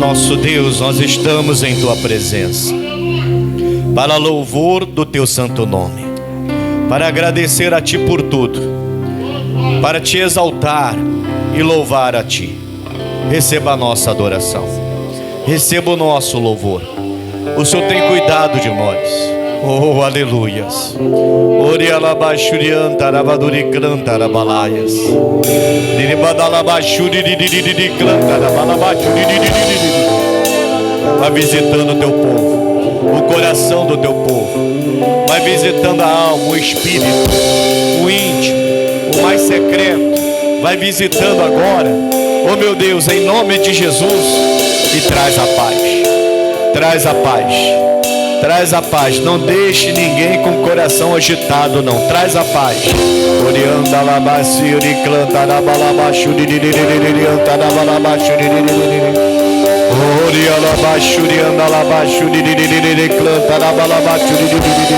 nosso Deus, nós estamos em Tua presença, para louvor do Teu santo nome, para agradecer a Ti por tudo, para Te exaltar e louvar a Ti. Receba a nossa adoração, receba o nosso louvor. O Senhor tem cuidado de nós. Oh, aleluias. Ori alabashurian tarabaduri canta rabalaias. Diribadalabashuri didididi canta rabalabashuri didididi. Vai visitando o teu povo, o coração do teu povo. Vai visitando a alma, o espírito, o íntimo, o mais secreto. Vai visitando agora, oh meu Deus, em nome de Jesus, e traz a paz. Traz a paz. Traz a paz, não deixe ninguém com o coração agitado, não. Traz a paz. Orianda labashuri canta rabalabashuri didididi anta rabalabashuri didididi. Oria labashuri anda labashuri didididi canta rabalabashuri didididi.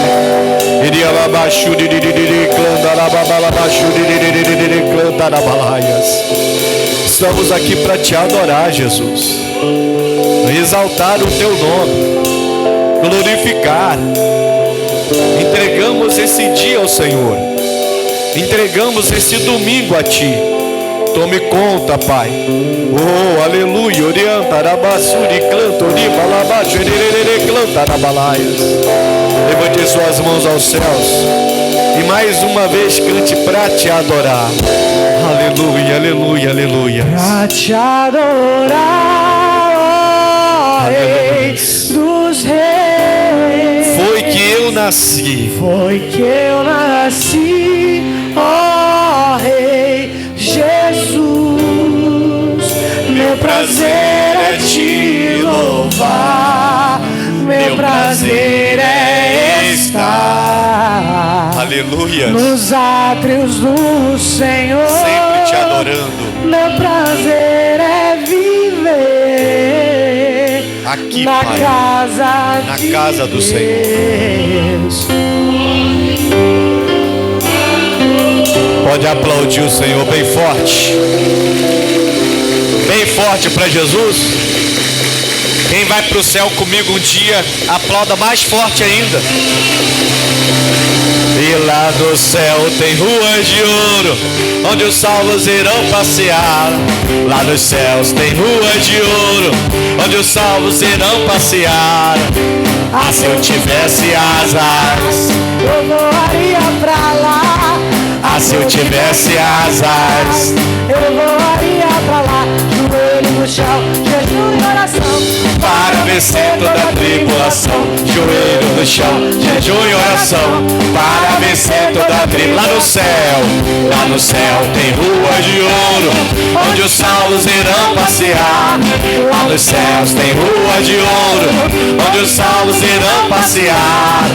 Iria labashuri didididi canta rabalabashuri didididi canta rabalaias. Estamos aqui para te adorar, Jesus, exaltar o teu nome, glorificar. Entregamos esse dia ao Senhor, entregamos esse domingo a Ti. Tome conta, Pai. Oh, aleluia. Orienta, rabassuri, clanta, oriba, labaixo, ererere, clanta, rabalaias. Levante suas mãos aos céus e mais uma vez cante para te adorar. Aleluia, aleluia, aleluia. Para te adorar, ó Rei dos Reis. Foi que eu nasci. Foi que eu nasci, ó Rei Jesus. Meu prazer é te louvar, meu prazer é estar, aleluia, nos átrios do Senhor, sempre te adorando. Meu prazer é viver aqui, na Pai, na casa do Senhor. Pode aplaudir o Senhor bem forte. Bem forte para Jesus. Quem vai para o céu comigo um dia, aplauda mais forte ainda. E lá no céu tem ruas de ouro, onde os salvos irão passear. Lá nos céus tem ruas de ouro, onde os salvos irão passear. Ah, se eu tivesse asas, eu voaria pra lá. Ah, se eu tivesse asas, eu voaria pra lá. Joelho no chão, jejum e oração, para vencer toda a tribulação. Joelho no chão, jejum e oração, para vencer toda a tribulação. Lá no céu tem ruas de ouro, onde os salvos irão passear. Lá nos céus tem ruas de ouro, onde os salvos irão passear.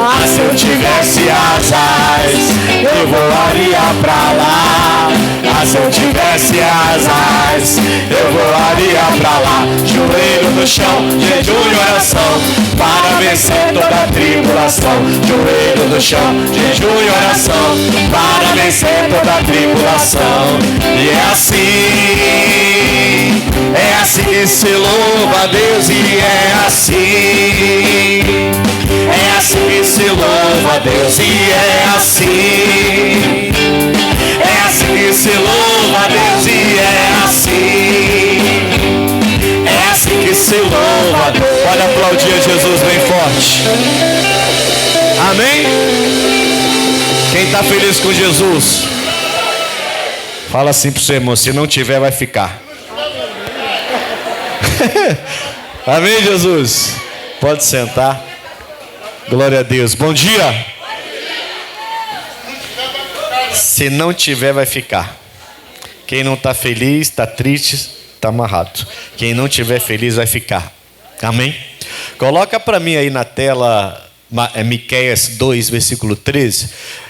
Ah, se eu tivesse asas, eu voaria pra lá. Ah, se eu tivesse asas, eu voaria pra lá. Joelho no chão, jejum e oração, para vencer toda a tribulação. Joelho no chão, jejum e oração, para vencer toda a tribulação. E é assim que se louva a Deus, e é assim que se louva a Deus, e é assim que se louva a Deus, e é assim que se louva a Deus. Pode aplaudir a Jesus bem forte. Amém? Quem está feliz com Jesus, fala assim para o seu irmão: se não tiver, vai ficar. Amém, Jesus? Pode sentar. Glória a Deus. Bom dia. Se não tiver, vai ficar. Quem não está feliz, está triste, está amarrado. Quem não tiver feliz, vai ficar. Amém? Coloca para mim aí na tela Miqueias 2, versículo 13.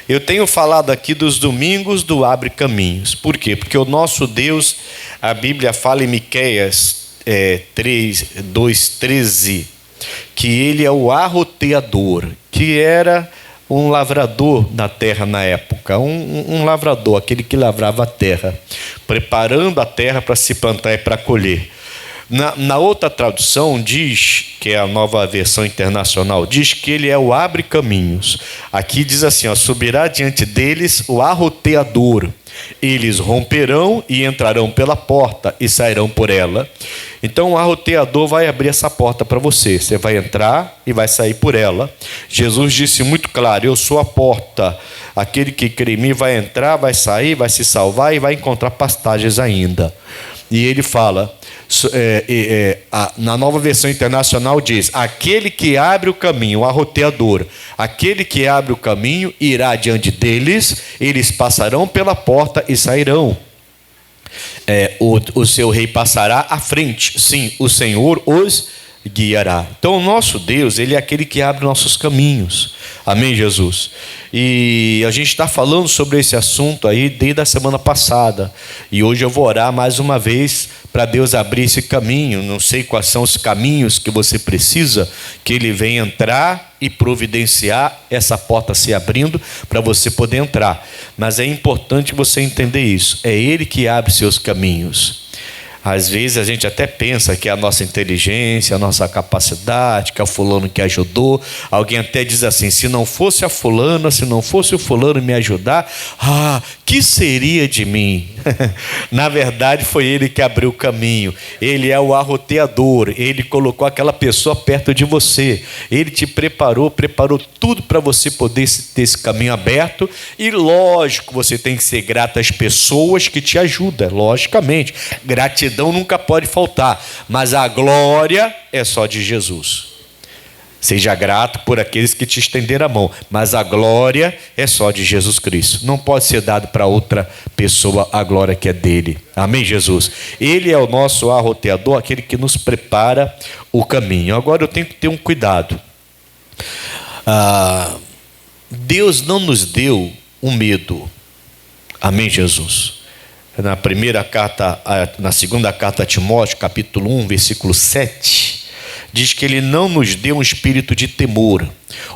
Eu tenho falado aqui dos domingos do Abre Caminhos. Por quê? Porque o nosso Deus, a Bíblia fala em Miqueias 2, 13, que Ele é o arroteador, que era um lavrador na terra na época, um lavrador, aquele que lavrava a terra, preparando a terra para se plantar e para colher. Na outra tradução diz, que é a Nova Versão Internacional, diz que ele é o abre caminhos. Aqui diz assim, ó, subirá diante deles o arroteador. Eles romperão e entrarão pela porta e sairão por ela. Então o arroteador vai abrir essa porta para você. Você vai entrar e vai sair por ela. Jesus disse muito claro, eu sou a porta. Aquele que crê em mim vai entrar, vai sair, vai se salvar e vai encontrar pastagens ainda. E ele fala, na Nova Versão Internacional diz, aquele que abre o caminho, o arroteador, aquele que abre o caminho irá diante deles, eles passarão pela porta e sairão. O seu rei passará à frente, sim, o Senhor os guiará. Então o nosso Deus, ele é aquele que abre nossos caminhos. Amém, Jesus? E a gente está falando sobre esse assunto aí desde a semana passada, e hoje eu vou orar mais uma vez para Deus abrir esse caminho. Não sei quais são os caminhos que você precisa que ele venha entrar e providenciar essa porta se abrindo para você poder entrar, mas é importante você entender isso, é ele que abre seus caminhos. Às vezes a gente até pensa que é a nossa inteligência, a nossa capacidade, que é o fulano que ajudou. Alguém até diz assim, se não fosse a fulana, se não fosse o fulano me ajudar, que seria de mim? Na verdade foi ele que abriu o caminho. Ele é o arroteador, ele colocou aquela pessoa perto de você. Ele te preparou tudo para você poder ter esse caminho aberto. E lógico, você tem que ser grato às pessoas que te ajudam, logicamente. Gratidão nunca pode faltar, mas a glória é só de Jesus. Seja grato por aqueles que te estenderam a mão, mas a glória é só de Jesus Cristo. Não pode ser dado para outra pessoa a glória que é dele. Amém, Jesus? Ele é o nosso arroteador, aquele que nos prepara o caminho. Agora eu tenho que ter um cuidado. Deus não nos deu um medo. Amém, Jesus? Na segunda carta a Timóteo, capítulo 1, versículo 7, diz que ele não nos deu um espírito de temor,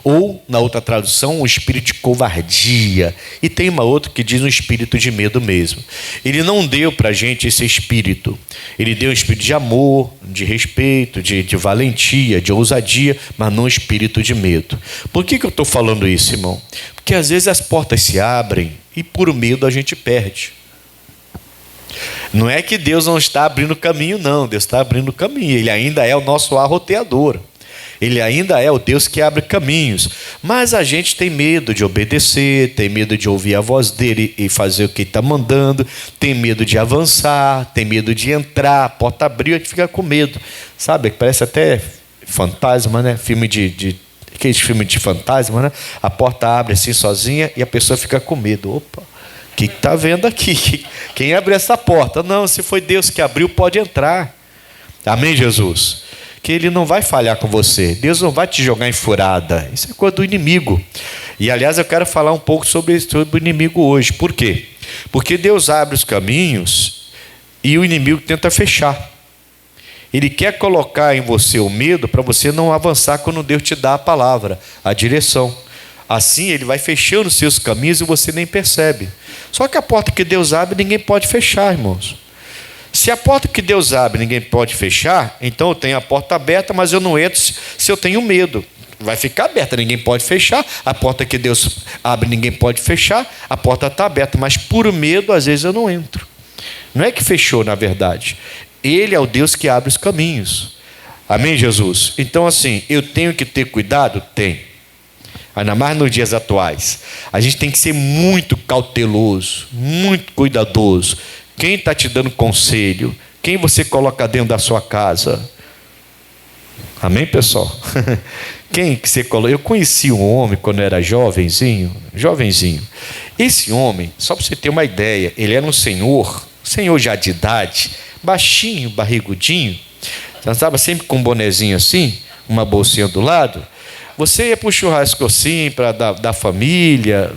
ou, na outra tradução, um espírito de covardia, e tem uma outra que diz um espírito de medo mesmo. Ele não deu para a gente esse espírito, ele deu um espírito de amor, de respeito, de valentia, de ousadia, mas não um espírito de medo. Por que eu estou falando isso, irmão? Porque às vezes as portas se abrem e por medo a gente perde. Não é que Deus não está abrindo caminho, não. Deus está abrindo caminho. Ele ainda é o nosso arroteador. Ele ainda é o Deus que abre caminhos. Mas a gente tem medo de obedecer, tem medo de ouvir a voz dele e fazer o que ele está mandando, tem medo de avançar, tem medo de entrar, a porta abriu, a gente fica com medo. Sabe, parece até fantasma, né? Aqueles filmes de fantasma, né? A porta abre assim sozinha e a pessoa fica com medo. Opa! O que está vendo aqui? Quem abriu essa porta? Não, se foi Deus que abriu, pode entrar. Amém, Jesus? Que ele não vai falhar com você. Deus não vai te jogar em furada. Isso é coisa do inimigo. E, aliás, eu quero falar um pouco sobre o inimigo hoje. Por quê? Porque Deus abre os caminhos e o inimigo tenta fechar. Ele quer colocar em você o medo para você não avançar quando Deus te dá a palavra, a direção. Assim ele vai fechando os seus caminhos e você nem percebe. Só que a porta que Deus abre, ninguém pode fechar, irmãos. Se a porta que Deus abre, ninguém pode fechar, então eu tenho a porta aberta, mas eu não entro se eu tenho medo. Vai ficar aberta, ninguém pode fechar. A porta que Deus abre, ninguém pode fechar. A porta está aberta, mas por medo, às vezes eu não entro. Não é que fechou, na verdade. Ele é o Deus que abre os caminhos. Amém, Jesus? Então, assim, eu tenho que ter cuidado? Tem. Ainda mais nos dias atuais. A gente tem que ser muito cauteloso, muito cuidadoso. Quem está te dando conselho? Quem você coloca dentro da sua casa? Amém, pessoal? Quem que você coloca? Eu conheci um homem quando eu era jovenzinho. Esse homem, só para você ter uma ideia, ele era um senhor já de idade, baixinho, barrigudinho. Estava sempre com um bonezinho assim, uma bolsinha do lado. Você ia para o churrasco assim, para da família,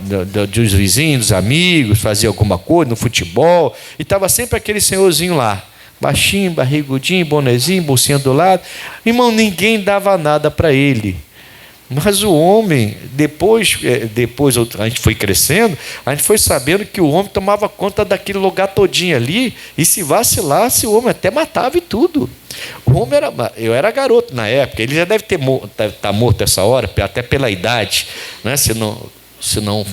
dos vizinhos, dos amigos, fazer alguma coisa no futebol, e estava sempre aquele senhorzinho lá, baixinho, barrigudinho, bonezinho, bolsinha do lado. Irmão, ninguém dava nada para ele. Mas o homem, depois a gente foi crescendo, a gente foi sabendo que o homem tomava conta daquele lugar todinho ali, e se vacilasse, o homem até matava e tudo. O homem eu era garoto na época, ele já deve estar morto essa hora, até pela idade, né? Senão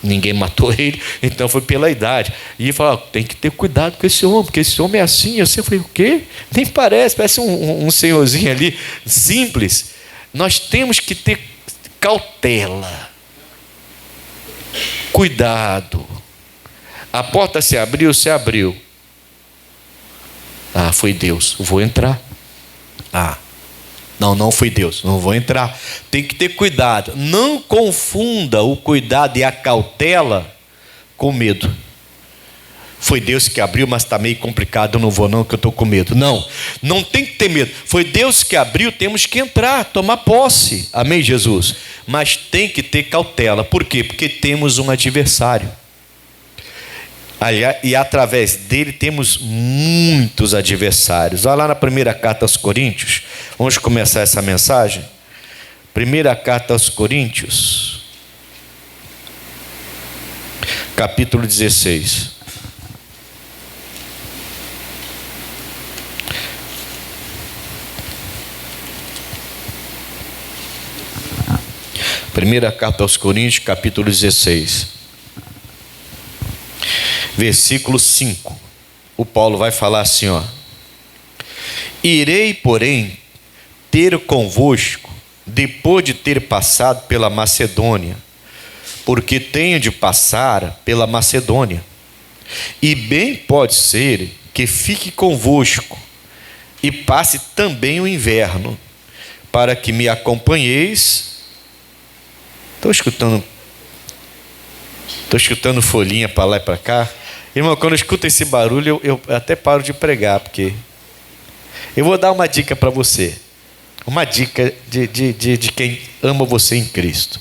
ninguém matou ele, então foi pela idade. E ele falou: tem que ter cuidado com esse homem, porque esse homem é assim. Eu falei: o quê? Nem parece um senhorzinho ali, simples. Nós temos que ter cautela, cuidado. A porta se abriu. Ah, foi Deus, vou entrar. Ah, não foi Deus, não vou entrar. Tem que ter cuidado. Não confunda o cuidado e a cautela com medo. Foi Deus que abriu, mas está meio complicado, eu não vou não, que eu estou com medo. Não tem que ter medo. Foi Deus que abriu, temos que entrar, tomar posse. Amém, Jesus? Mas tem que ter cautela. Por quê? Porque temos um adversário. E através dele temos muitos adversários. Olha lá na primeira carta aos Coríntios. Vamos começar essa mensagem. Primeira carta aos Coríntios, capítulo 16. Primeira carta aos Coríntios, capítulo 16, versículo 5. O Paulo vai falar assim, ó: irei, porém, ter convosco, depois de ter passado pela Macedônia, porque tenho de passar pela Macedônia. E bem pode ser que fique convosco, e passe também o inverno, para que me acompanheis. Estou escutando folhinha para lá e para cá. Irmão, quando eu escuto esse barulho, eu até paro de pregar, porque eu vou dar uma dica para você. Uma dica de quem ama você em Cristo.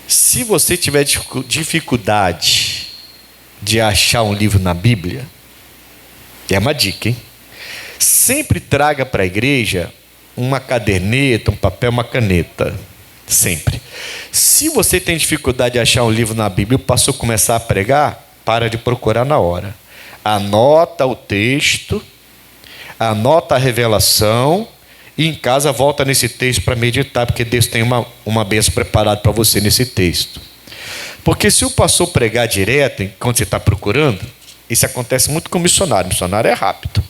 Se você tiver dificuldade de achar um livro na Bíblia, é uma dica, hein? Sempre traga para a igreja uma caderneta, um papel, uma caneta. Sempre. Se você tem dificuldade de achar um livro na Bíblia e o pastor começar a pregar, para de procurar na hora. Anota o texto, anota a revelação, e em casa volta nesse texto para meditar, porque Deus tem uma bênção preparada para você nesse texto. Porque se o pastor pregar direto, quando você está procurando, isso acontece muito com o missionário. O missionário é rápido.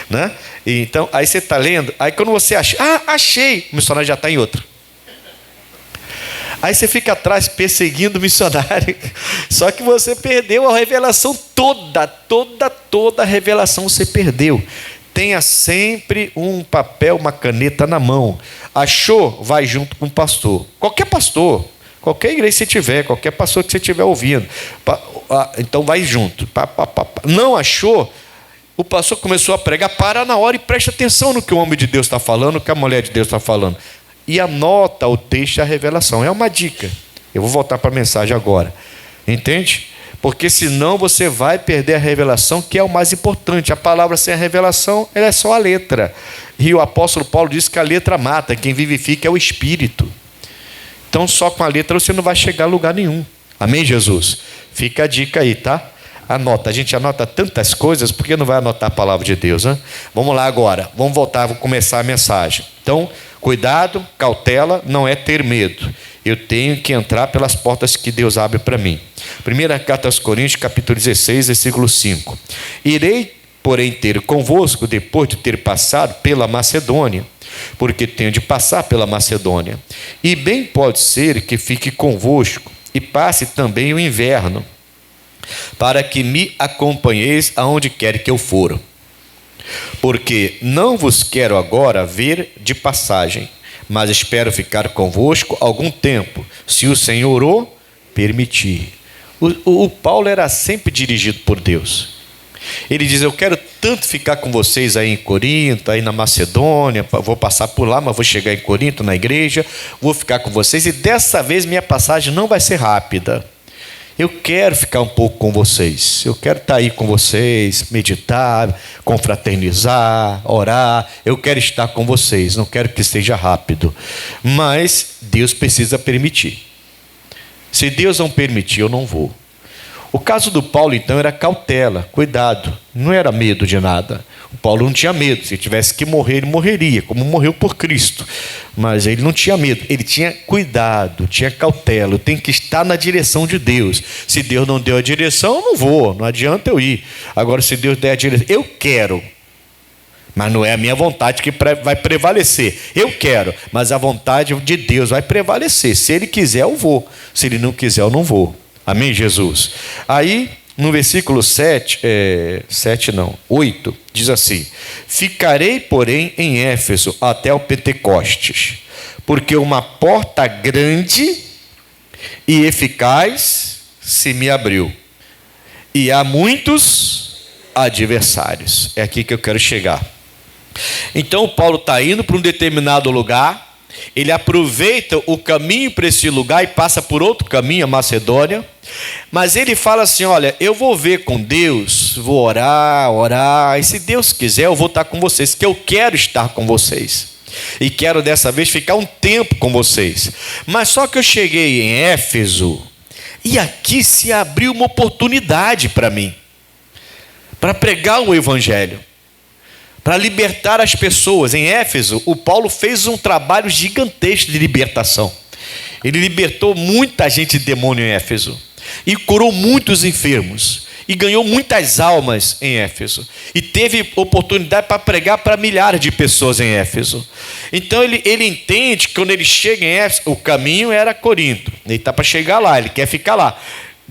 Né? Então, aí você está lendo, aí quando você acha, achei, o missionário já está em outro. Aí você fica atrás perseguindo o missionário. Só que você perdeu a revelação toda a revelação você perdeu. Tenha sempre um papel, uma caneta na mão. Achou? Vai junto com o pastor. Qualquer pastor, qualquer igreja que você tiver, qualquer pastor que você estiver ouvindo. Então vai junto. Não achou? O pastor começou a pregar, para na hora e preste atenção no que o homem de Deus está falando, no que a mulher de Deus está falando. E anota o texto e a revelação. É uma dica. Eu vou voltar para a mensagem agora. Entende? Porque senão você vai perder a revelação, que é o mais importante. A palavra sem a revelação, ela é só a letra. E o apóstolo Paulo disse que a letra mata, quem vivifica é o Espírito. Então só com a letra você não vai chegar a lugar nenhum. Amém, Jesus? Fica a dica aí, tá? Anota, a gente anota tantas coisas, por que não vai anotar a palavra de Deus, né? Vamos lá agora, vamos voltar, vou começar a mensagem. Então, cuidado, cautela, não é ter medo. Eu tenho que entrar pelas portas que Deus abre para mim. Primeira carta aos Coríntios, capítulo 16, versículo 5. Irei, porém, ter convosco, depois de ter passado pela Macedônia, porque tenho de passar pela Macedônia. E bem pode ser que fique convosco, e passe também o inverno, para que me acompanheis aonde quer que eu for. Porque não vos quero agora ver de passagem, mas espero ficar convosco algum tempo, se o Senhor o permitir. O Paulo era sempre dirigido por Deus. Ele diz: eu quero tanto ficar com vocês aí em Corinto, aí na Macedônia, vou passar por lá, mas vou chegar em Corinto, na igreja, vou ficar com vocês, e dessa vez minha passagem não vai ser rápida. Eu quero ficar um pouco com vocês. Eu quero estar aí com vocês, meditar, confraternizar, orar. Eu quero estar com vocês. Não quero que seja rápido. Mas Deus precisa permitir. Se Deus não permitir, eu não vou. O caso do Paulo, então, era cautela, cuidado. Não era medo de nada. O Paulo não tinha medo. Se tivesse que morrer, ele morreria, como morreu por Cristo. Mas ele não tinha medo. Ele tinha cuidado, tinha cautela. Eu tenho que estar na direção de Deus. Se Deus não deu a direção, eu não vou. Não adianta eu ir. Agora, se Deus der a direção, eu quero. Mas não é a minha vontade que vai prevalecer. Eu quero, mas a vontade de Deus vai prevalecer. Se Ele quiser, eu vou. Se Ele não quiser, eu não vou. Amém, Jesus? Aí, no versículo 8, diz assim: ficarei, porém, em Éfeso até o Pentecostes, porque uma porta grande e eficaz se me abriu, e há muitos adversários. É aqui que eu quero chegar. Então, Paulo está indo para um determinado lugar. Ele aproveita o caminho para esse lugar e passa por outro caminho, a Macedônia. Mas ele fala assim: olha, eu vou ver com Deus, vou orar, e se Deus quiser eu vou estar com vocês, que eu quero estar com vocês. E quero dessa vez ficar um tempo com vocês. Mas só que eu cheguei em Éfeso, e aqui se abriu uma oportunidade para mim, para pregar o Evangelho, para libertar as pessoas. Em Éfeso, o Paulo fez um trabalho gigantesco de libertação. Ele libertou muita gente de demônio em Éfeso, e curou muitos enfermos, e ganhou muitas almas em Éfeso, e teve oportunidade para pregar para milhares de pessoas em Éfeso. Então ele entende que quando ele chega em Éfeso, o caminho era Corinto, ele está para chegar lá, ele quer ficar lá.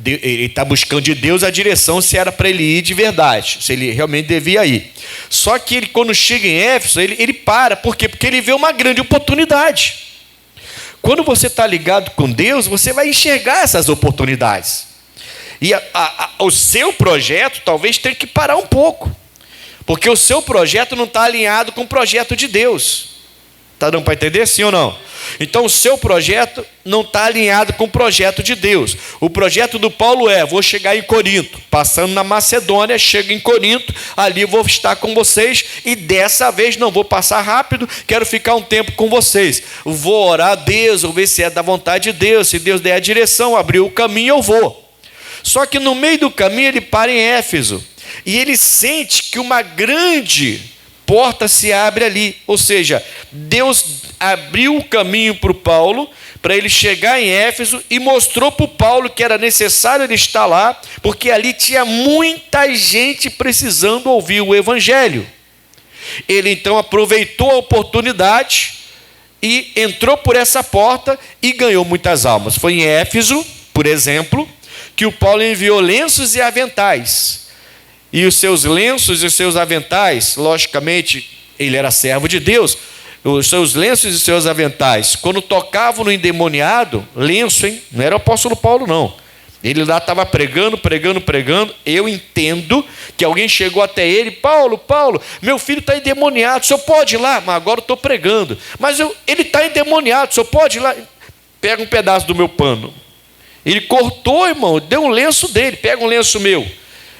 Ele está buscando de Deus a direção, se era para ele ir de verdade, se ele realmente devia ir. Só que ele, quando chega em Éfeso, ele para. Por quê? Porque ele vê uma grande oportunidade. Quando você está ligado com Deus, você vai enxergar essas oportunidades. E o seu projeto talvez tenha que parar um pouco, porque o seu projeto não está alinhado com o projeto de Deus. Está dando para entender, sim ou não? Então o seu projeto não está alinhado com o projeto de Deus. O projeto do Paulo vou chegar em Corinto, passando na Macedônia, chego em Corinto, ali vou estar com vocês, e dessa vez não vou passar rápido, quero ficar um tempo com vocês. Vou orar a Deus, vou ver se é da vontade de Deus, se Deus der a direção, abrir o caminho, eu vou. Só que no meio do caminho ele para em Éfeso, e ele sente que uma grande porta se abre ali, ou seja, Deus abriu o caminho para o Paulo, para ele chegar em Éfeso, e mostrou para o Paulo que era necessário ele estar lá, porque ali tinha muita gente precisando ouvir o Evangelho. Ele então aproveitou a oportunidade e entrou por essa porta e ganhou muitas almas. Foi em Éfeso, por exemplo, que o Paulo enviou lenços e aventais. E os seus lenços e os seus aventais, logicamente, ele era servo de Deus, os seus lenços e os seus aventais, quando tocavam no endemoniado, lenço, hein? Não era o apóstolo Paulo, não. Ele lá estava pregando. Eu entendo que alguém chegou até ele: Paulo, meu filho está endemoniado, o senhor pode ir lá? Mas agora eu estou pregando. Mas ele está endemoniado, o senhor pode ir lá? Pega um pedaço do meu pano. Ele cortou, irmão, deu um lenço dele, pega um lenço meu.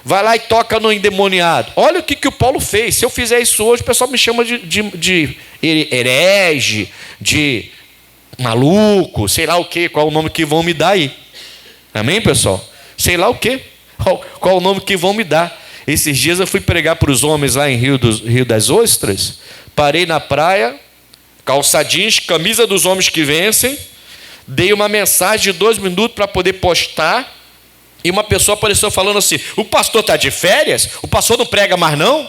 Vai lá e toca no endemoniado. Olha o que o Paulo fez. Se eu fizer isso hoje, o pessoal me chama de herege, de maluco, sei lá o quê, qual o nome que vão me dar aí. Amém, pessoal? Sei lá o quê, qual o nome que vão me dar. Esses dias eu fui pregar para os homens lá em Rio das Ostras. Parei na praia, calça jeans, camisa dos homens que vencem. Dei uma mensagem de 2 minutos para poder postar. E uma pessoa apareceu falando assim: o pastor está de férias? O pastor não prega mais não?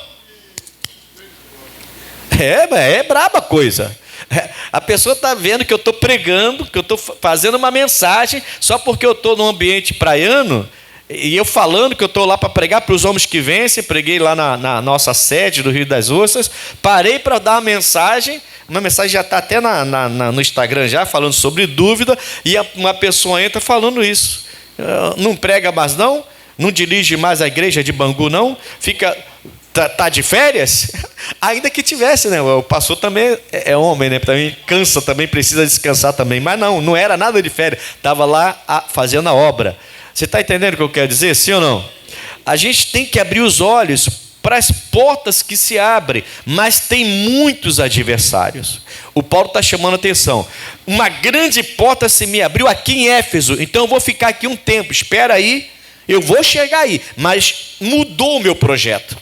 É braba a coisa. A pessoa está vendo que eu estou pregando, que eu estou fazendo uma mensagem, só porque eu estou num ambiente praiano, e eu falando que eu estou lá para pregar para os homens que vencem. Preguei lá na nossa sede do Rio das Ostras. Parei para dar uma mensagem já está até no Instagram já, falando sobre dúvida, e uma pessoa entra falando isso. Não prega mais não? Não dirige mais a igreja de Bangu não? Tá de férias? Ainda que tivesse, né? O pastor também é homem, né? Também cansa, também precisa descansar também. Mas não era nada de férias. Estava lá fazendo a obra. Você está entendendo o que eu quero dizer? Sim ou não? A gente tem que abrir os olhos para as portas que se abrem, mas tem muitos adversários. O Paulo está chamando a atenção. Uma grande porta se me abriu aqui em Éfeso, então eu vou ficar aqui um tempo. Espera aí, eu vou chegar aí. Mas mudou o meu projeto.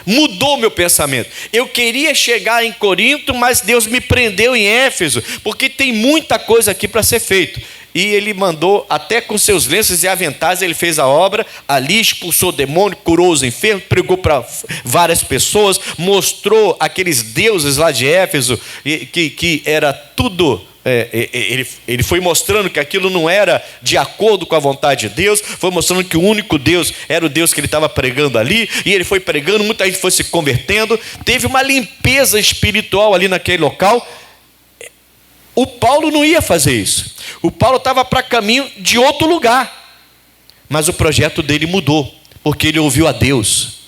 Mudou o meu pensamento. Eu queria chegar em Corinto, mas Deus me prendeu em Éfeso, porque tem muita coisa aqui para ser feito. E ele mandou, até com seus lenços e aventais, ele fez a obra, ali expulsou o demônio, curou os enfermos, pregou para várias pessoas, mostrou aqueles deuses lá de Éfeso, que era tudo... Ele foi mostrando que aquilo não era de acordo com a vontade de Deus, foi mostrando que o único Deus era o Deus que ele estava pregando ali, e ele foi pregando, muita gente foi se convertendo, teve uma limpeza espiritual ali naquele local. O Paulo não ia fazer isso. O Paulo estava para caminho de outro lugar, mas o projeto dele mudou, porque ele ouviu a Deus.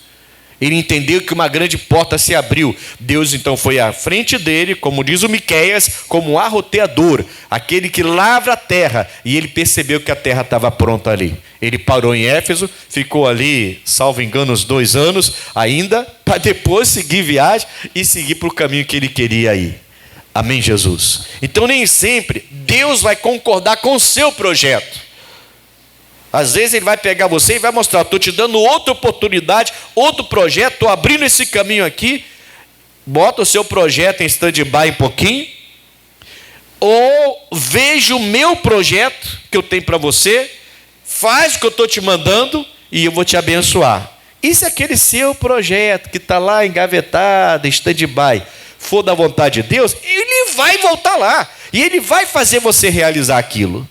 Ele entendeu que uma grande porta se abriu. Deus então foi à frente dele, como diz o Miqueias, como um arroteador, aquele que lavra a terra, e ele percebeu que a terra estava pronta ali. Ele parou em Éfeso, ficou ali, salvo engano, uns 2 anos ainda, para depois seguir viagem e seguir para o caminho que ele queria ir. Amém, Jesus? Então nem sempre Deus vai concordar com o seu projeto. Às vezes ele vai pegar você e vai mostrar: estou te dando outra oportunidade, outro projeto, estou abrindo esse caminho aqui. Bota o seu projeto em stand-by um pouquinho, ou veja o meu projeto que eu tenho para você, faz o que eu estou te mandando e eu vou te abençoar. E se aquele seu projeto que está lá engavetado, em stand-by, for da vontade de Deus, ele vai voltar lá e ele vai fazer você realizar aquilo.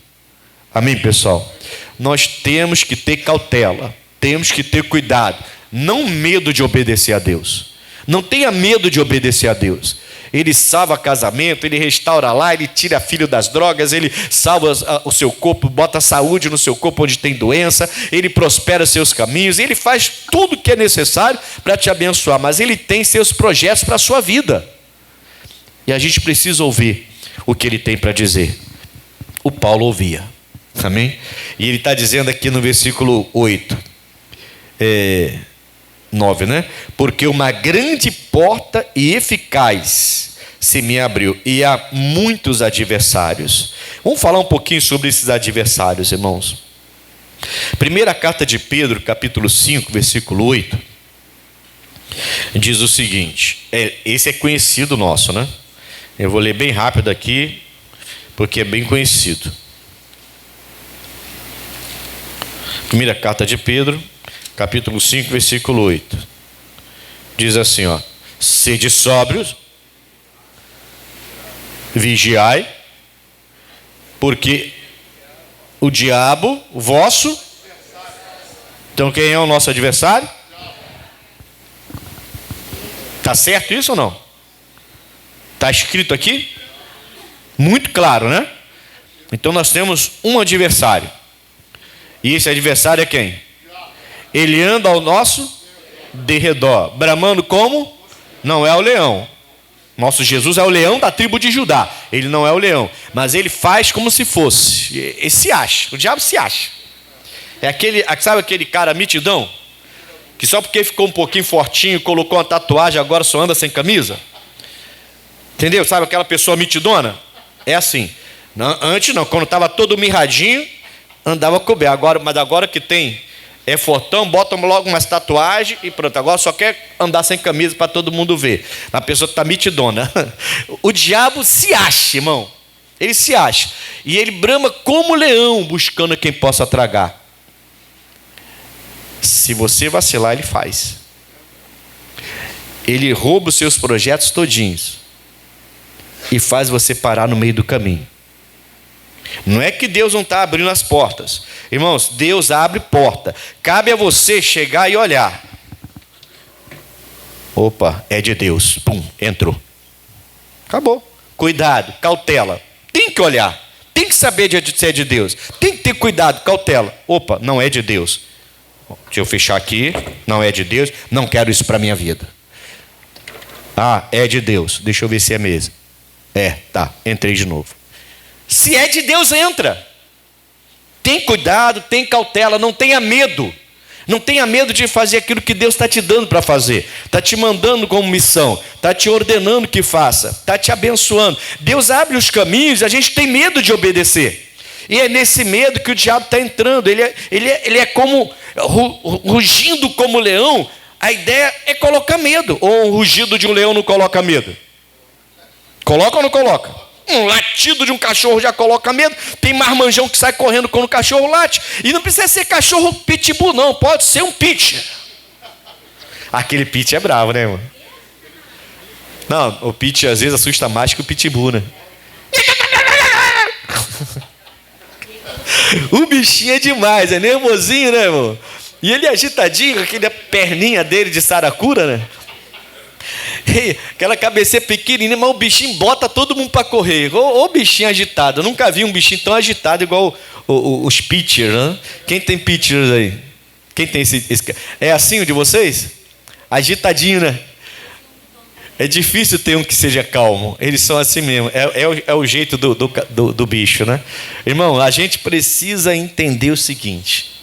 Amém, pessoal? Nós temos que ter cautela, temos que ter cuidado, não medo de obedecer a Deus. Não tenha medo de obedecer a Deus. Ele salva casamento, ele restaura lá, ele tira filho das drogas, ele salva o seu corpo, bota saúde no seu corpo onde tem doença, ele prospera os seus caminhos, ele faz tudo o que é necessário para te abençoar, mas ele tem seus projetos para a sua vida. E a gente precisa ouvir o que ele tem para dizer. O Paulo ouvia. Amém? E ele está dizendo aqui no versículo 8, 9, né? Porque uma grande porta e eficaz se me abriu, e há muitos adversários. Vamos falar um pouquinho sobre esses adversários, irmãos. Primeira carta de Pedro, capítulo 5, versículo 8, diz o seguinte, esse é conhecido nosso, né? Eu vou ler bem rápido aqui, porque é bem conhecido. Primeira carta de Pedro, capítulo 5, versículo 8. Diz assim, ó: sede sóbrios, vigiai, porque o diabo, o vosso... Então quem é o nosso adversário? Está certo isso ou não? Está escrito aqui? Muito claro, né? Então nós temos um adversário. E esse adversário é quem? Ele anda ao nosso derredor, bramando como? Não é o leão. Nosso Jesus é o leão da tribo de Judá. Ele não é o leão, mas ele faz como se fosse. Ele se acha, o diabo se acha. É aquele, sabe aquele cara mitidão? Que só porque ficou um pouquinho fortinho, colocou uma tatuagem, agora só anda sem camisa? Entendeu? Sabe aquela pessoa mitidona? É assim. Não, antes não, quando estava todo mirradinho, andava coberto. Mas agora que tem fortão, botam logo umas tatuagens e pronto. Agora só quer andar sem camisa para todo mundo ver. A pessoa está mitidona. O diabo se acha, irmão. Ele se acha. E ele brama como leão, buscando quem possa tragar. Se você vacilar, ele faz. Ele rouba os seus projetos todinhos e faz você parar no meio do caminho. Não é que Deus não está abrindo as portas. Irmãos, Deus abre porta. Cabe a você chegar e olhar. Opa, é de Deus. Pum, entrou. Acabou. Cuidado, cautela. Tem que olhar. Tem que saber se é de Deus. Tem que ter cuidado, cautela. Opa, não é de Deus. Deixa eu fechar aqui. Não é de Deus. Não quero isso para a minha vida. Ah, é de Deus. Deixa eu ver se é mesmo. Tá, entrei de novo. Se é de Deus, entra. tem cuidado, tem cautela, não tenha medo. Não tenha medo de fazer aquilo que Deus está te dando para fazer. Está te mandando como missão. Está te ordenando que faça. Está te abençoando. Deus abre os caminhos, a gente tem medo de obedecer. E é nesse medo que o diabo está entrando. Ele é como, rugindo como leão. A ideia é colocar medo. Ou um rugido de um leão não coloca medo? Coloca ou não coloca? Um latido de um cachorro já coloca medo. Tem marmanjão que sai correndo quando o cachorro late. E não precisa ser cachorro pitbull, não. Pode ser um pit. Aquele pit é bravo, né, irmão? Não, o pit às vezes assusta mais que o pitbull, né? O bichinho é demais, é nervosinho, né, irmão? E ele é agitadinho, aquela perninha dele de saracura, né? Aquela cabeça pequenininha, mas o bichinho bota todo mundo para correr. Ô bichinho agitado. Eu nunca vi um bichinho tão agitado igual os pitchers, né? Quem tem pitchers aí? Quem tem esse? É assim o de vocês? Agitadinho, né? É difícil ter um que seja calmo. Eles são assim mesmo. É o jeito do bicho, né? Irmão, a gente precisa entender o seguinte: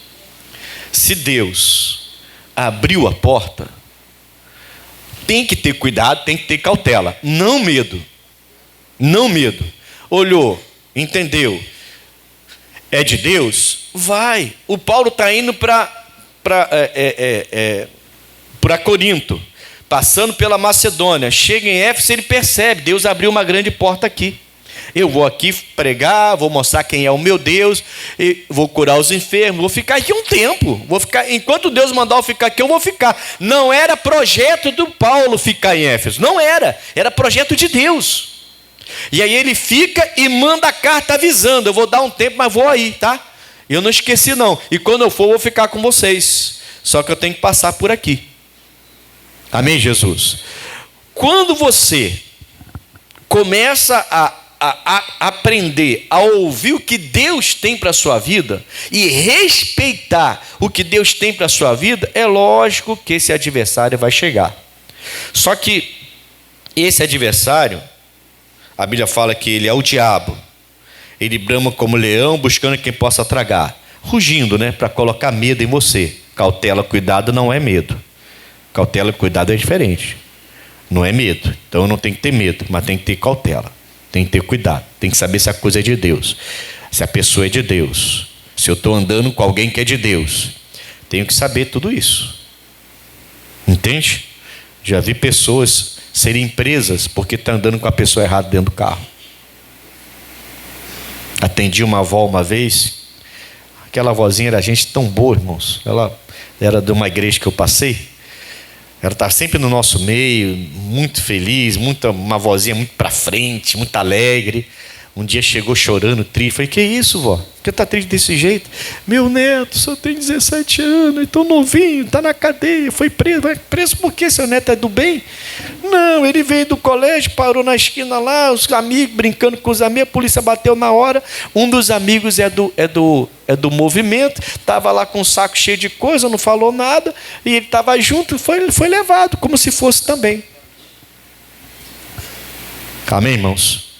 se Deus abriu a porta, tem que ter cuidado, tem que ter cautela. Não medo. Não medo. Olhou, entendeu. É de Deus? Vai. O Paulo está indo para Corinto, passando pela Macedônia. Chega em Éfeso, ele percebe, Deus abriu uma grande porta aqui. Eu vou aqui pregar, vou mostrar quem é o meu Deus, vou curar os enfermos, vou ficar aqui um tempo. Enquanto Deus mandar eu ficar aqui, eu vou ficar. Não era projeto do Paulo ficar em Éfeso, não era. Era projeto de Deus. E aí ele fica e manda a carta avisando: eu vou dar um tempo, mas vou aí, tá? Eu não esqueci não. E quando eu for, eu vou ficar com vocês. Só que eu tenho que passar por aqui. Amém, Jesus? Quando você começa a aprender a ouvir o que Deus tem para a sua vida e respeitar o que Deus tem para a sua vida, é lógico que esse adversário vai chegar. Só que esse adversário, a Bíblia fala que ele é o diabo. Ele brama como leão, buscando quem possa tragar, rugindo, né, para colocar medo em você. Cautela, cuidado não é medo. Cautela e cuidado é diferente. Não é medo. Então não tem que ter medo, mas tem que ter cautela. Tem que ter cuidado, tem que saber se a coisa é de Deus, se a pessoa é de Deus, se eu estou andando com alguém que é de Deus. Tenho que saber tudo isso. Entende? Já vi pessoas serem presas porque estão andando com a pessoa errada dentro do carro. Atendi uma avó uma vez. Aquela avózinha era gente tão boa, irmãos. Ela era de uma igreja que eu passei. Ela está sempre no nosso meio, muito feliz, uma vozinha muito para frente, muito alegre. Um dia chegou chorando, triste. Falei: que isso, vó? Por que está triste desse jeito? Meu neto só tem 17 anos, tão novinho, está na cadeia, foi preso. Preso por quê? Seu neto é do bem? Não, ele veio do colégio, parou na esquina lá, os amigos brincando com os amigos, a polícia bateu na hora. Um dos amigos é do movimento, estava lá com um saco cheio de coisa, não falou nada, e ele estava junto, foi levado, como se fosse também. Amém, irmãos?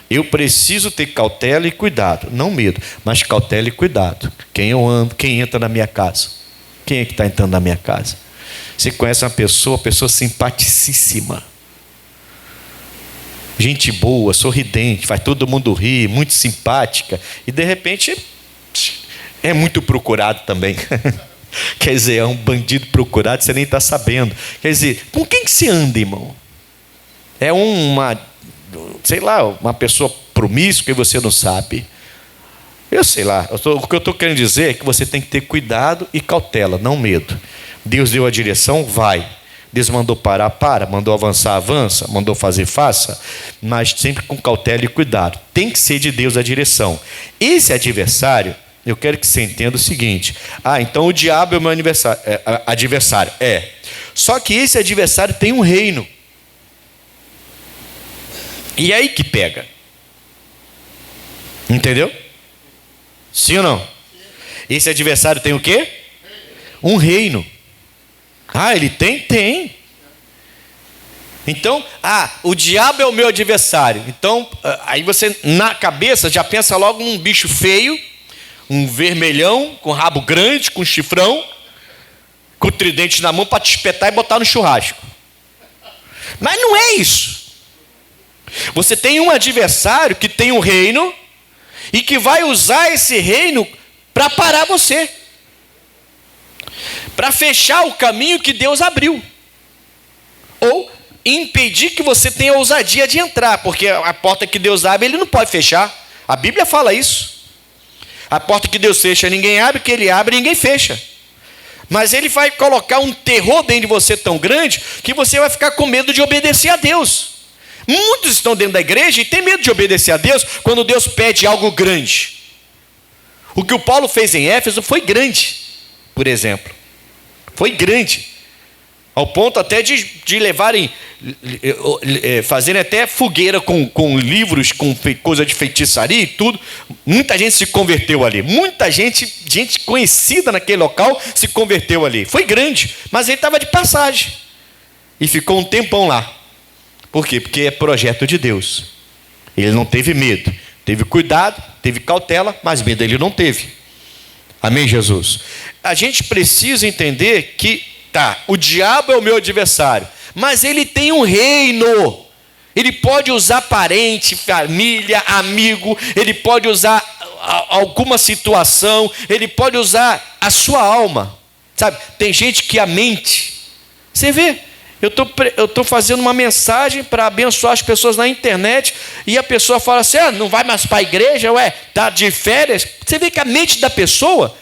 Eu preciso ter cautela e cuidado, não medo, mas cautela e cuidado. Quem eu ando, quem entra na minha casa? Quem é que está entrando na minha casa? Você conhece uma pessoa simpaticíssima, gente boa, sorridente, faz todo mundo rir, muito simpática, e de repente é muito procurado também. Quer dizer, é um bandido procurado, você nem está sabendo. Quer dizer, com quem que você anda, irmão? É uma pessoa promíscua e você não sabe. Eu sei lá, o que eu estou querendo dizer é que você tem que ter cuidado e cautela, não medo. Deus deu a direção, vai. Deus mandou parar, para. Mandou avançar, avança. Mandou fazer, faça. Mas sempre com cautela e cuidado. Tem que ser de Deus a direção. Esse adversário, eu quero que você entenda o seguinte: então o diabo é o meu adversário. Só que esse adversário tem um reino. E aí que pega. Entendeu? Sim ou não? Esse adversário tem o quê? Um reino. Ele tem? Tem. Então, o diabo é o meu adversário. Então, aí você na cabeça já pensa logo num bicho feio, um vermelhão com rabo grande, com chifrão, com o tridente na mão para te espetar e botar no churrasco. Mas não é isso. Você tem um adversário que tem um reino e que vai usar esse reino para parar você, para fechar o caminho que Deus abriu, ou impedir que você tenha ousadia de entrar, porque a porta que Deus abre, Ele não pode fechar. A Bíblia fala isso. A porta que Deus fecha, ninguém abre, que Ele abre, ninguém fecha. Mas Ele vai colocar um terror dentro de você tão grande, que você vai ficar com medo de obedecer a Deus. Muitos estão dentro da igreja e têm medo de obedecer a Deus, quando Deus pede algo grande. O que o Paulo fez em Éfeso foi grande, por exemplo. Foi grande. Ao ponto até de levarem, fazerem até fogueira com livros, com coisa de feitiçaria e tudo. Muita gente se converteu ali. Muita gente conhecida naquele local se converteu ali. Foi grande, mas ele estava de passagem. E ficou um tempão lá. Por quê? Porque é projeto de Deus. Ele não teve medo. Teve cuidado, teve cautela, mas medo ele não teve. Amém, Jesus? A gente precisa entender que, o diabo é o meu adversário, mas ele tem um reino. Ele pode usar parente, família, amigo, ele pode usar alguma situação, ele pode usar a sua alma. Sabe, tem gente que a mente. Você vê, eu estou fazendo uma mensagem para abençoar as pessoas na internet, e a pessoa fala assim, não vai mais para a igreja, está de férias. Você vê que a mente da pessoa,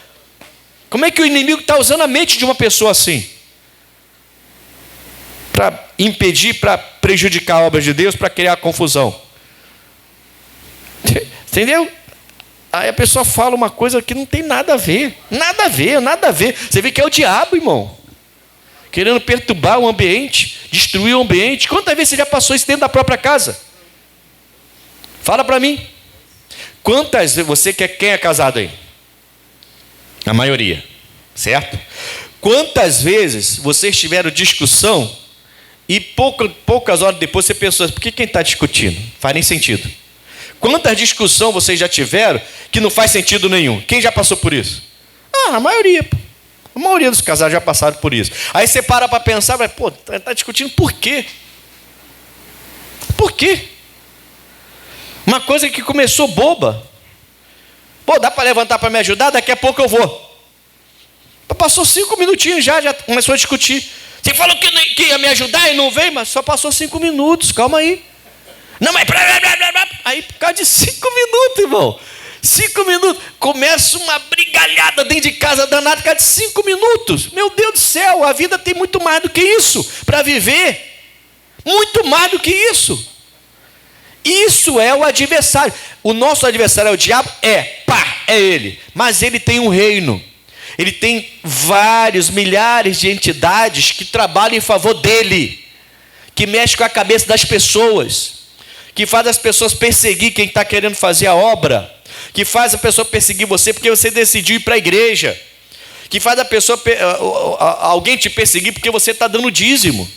como é que o inimigo está usando a mente de uma pessoa assim? Para impedir, para prejudicar a obra de Deus, para criar confusão. Entendeu? Aí a pessoa fala uma coisa que não tem nada a ver. Nada a ver, nada a ver. Você vê que é o diabo, irmão. Querendo perturbar o ambiente, destruir o ambiente. Quantas vezes você já passou isso dentro da própria casa? Fala para mim. Quantas vezes, você quem é casado aí? A maioria, certo? Quantas vezes vocês tiveram discussão e poucas horas depois você pensou, por que quem está discutindo? Faz nem sentido. Quantas discussões vocês já tiveram que não faz sentido nenhum? Quem já passou por isso? A maioria. A maioria dos casais já passaram por isso. Aí você para pensar, vai, está discutindo por quê? Por quê? Uma coisa que começou boba. Dá para levantar para me ajudar? Daqui a pouco eu vou. Passou 5 minutinhos já começou a discutir. Você falou que ia me ajudar e não veio, mas só passou 5 minutos, calma aí. Não, mas... Aí por causa de 5 minutos, irmão. 5 minutos. Começa uma brigalhada dentro de casa danada por causa de 5 minutos. Meu Deus do céu, a vida tem muito mais do que isso para viver. Muito mais do que isso. Isso é o adversário. O nosso adversário é o diabo? É ele. Mas ele tem um reino. Ele tem milhares de entidades que trabalham em favor dele, que mexem com a cabeça das pessoas, que faz as pessoas perseguir quem está querendo fazer a obra, que faz a pessoa perseguir você porque você decidiu ir para a igreja, que faz alguém te perseguir porque você está dando dízimo,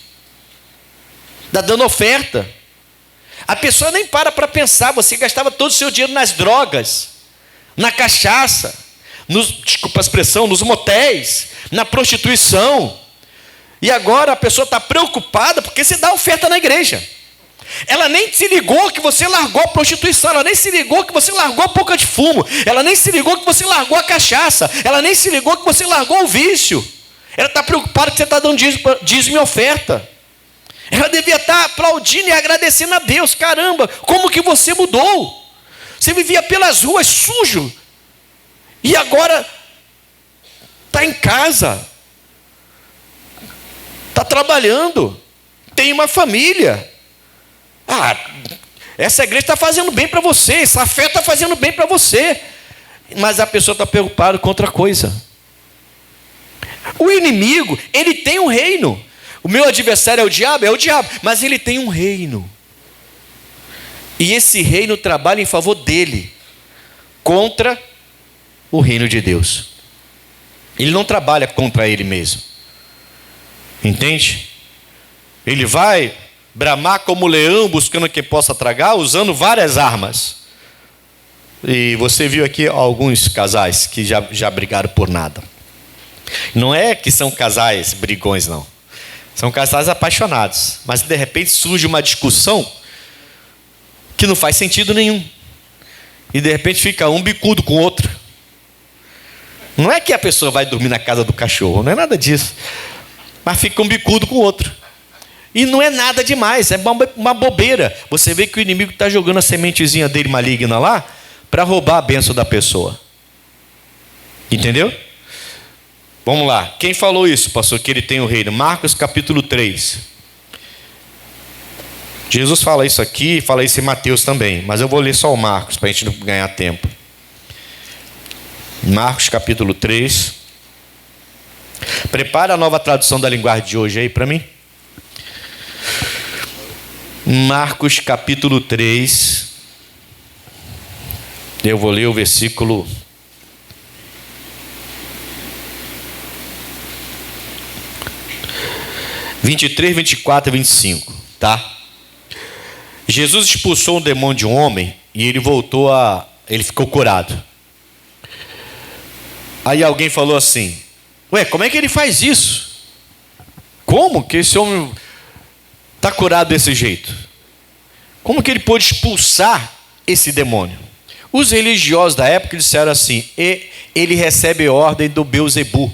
está dando oferta. A pessoa nem para pensar, você gastava todo o seu dinheiro nas drogas, na cachaça, desculpa a expressão, nos motéis, na prostituição. E agora a pessoa está preocupada porque você dá oferta na igreja. Ela nem se ligou que você largou a prostituição, ela nem se ligou que você largou a boca de fumo, ela nem se ligou que você largou a cachaça, ela nem se ligou que você largou o vício. Ela está preocupada que você está dando dízimo e oferta. Ela devia estar aplaudindo e agradecendo a Deus. Caramba, como que você mudou? Você vivia pelas ruas sujo, e agora está em casa, está trabalhando, tem uma família. Essa igreja está fazendo bem para você, essa fé está fazendo bem para você. Mas a pessoa está preocupada com outra coisa. O inimigo, ele tem um reino. O meu adversário é o diabo, mas ele tem um reino. E esse reino trabalha em favor dele, contra o reino de Deus. Ele não trabalha contra ele mesmo. Entende? Ele vai bramar como leão, buscando quem possa tragar, usando várias armas. E você viu aqui alguns casais que já brigaram por nada. Não é que são casais brigões, não. São casais apaixonados. Mas de repente surge uma discussão que não faz sentido nenhum. E de repente fica um bicudo com o outro. Não é que a pessoa vai dormir na casa do cachorro, não é nada disso. Mas fica um bicudo com o outro. E não é nada demais, é uma bobeira. Você vê que o inimigo está jogando a sementezinha dele maligna lá para roubar a bênção da pessoa. Entendeu? Vamos lá. Quem falou isso, pastor, que ele tem o reino? Marcos capítulo 3. Jesus fala isso aqui, fala isso em Mateus também. Mas eu vou ler só o Marcos, para a gente não ganhar tempo. Marcos capítulo 3. Prepara a nova tradução da linguagem de hoje aí para mim. Marcos capítulo 3. Eu vou ler o versículo 23, 24 e 25, tá? Jesus expulsou um demônio de um homem e ele ele ficou curado. Aí alguém falou assim: ué, como é que ele faz isso? Como que esse homem está curado desse jeito? Como que ele pôde expulsar esse demônio? Os religiosos da época disseram assim: ele recebe ordem do Beelzebú,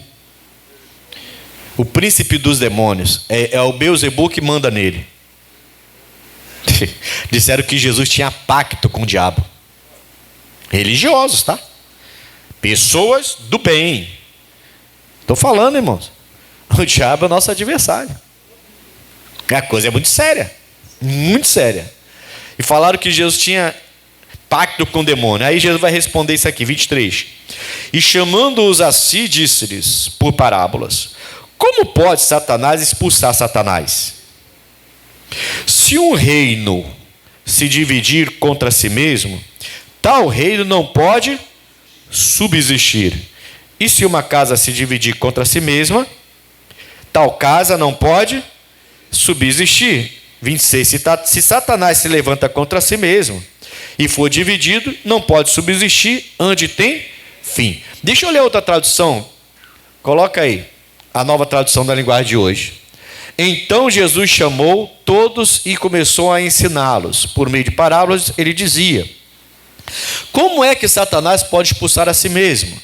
o príncipe dos demônios. É o Beelzebú que manda nele. Disseram que Jesus tinha pacto com o diabo. Religiosos, tá? Pessoas do bem. Estou falando, irmãos. O diabo é nosso adversário. A coisa é muito séria. Muito séria. E falaram que Jesus tinha pacto com o demônio. Aí Jesus vai responder isso aqui, 23. E chamando-os a si, disse-lhes por parábolas: como pode Satanás expulsar Satanás? Se um reino se dividir contra si mesmo, tal reino não pode subsistir. E se uma casa se dividir contra si mesma, tal casa não pode subsistir. 26. Se Satanás se levanta contra si mesmo e for dividido, não pode subsistir onde tem fim. Deixa eu ler outra tradução. Coloca aí a nova tradução da linguagem de hoje. Então Jesus chamou todos e começou a ensiná-los. Por meio de parábolas, ele dizia: como é que Satanás pode expulsar a si mesmo?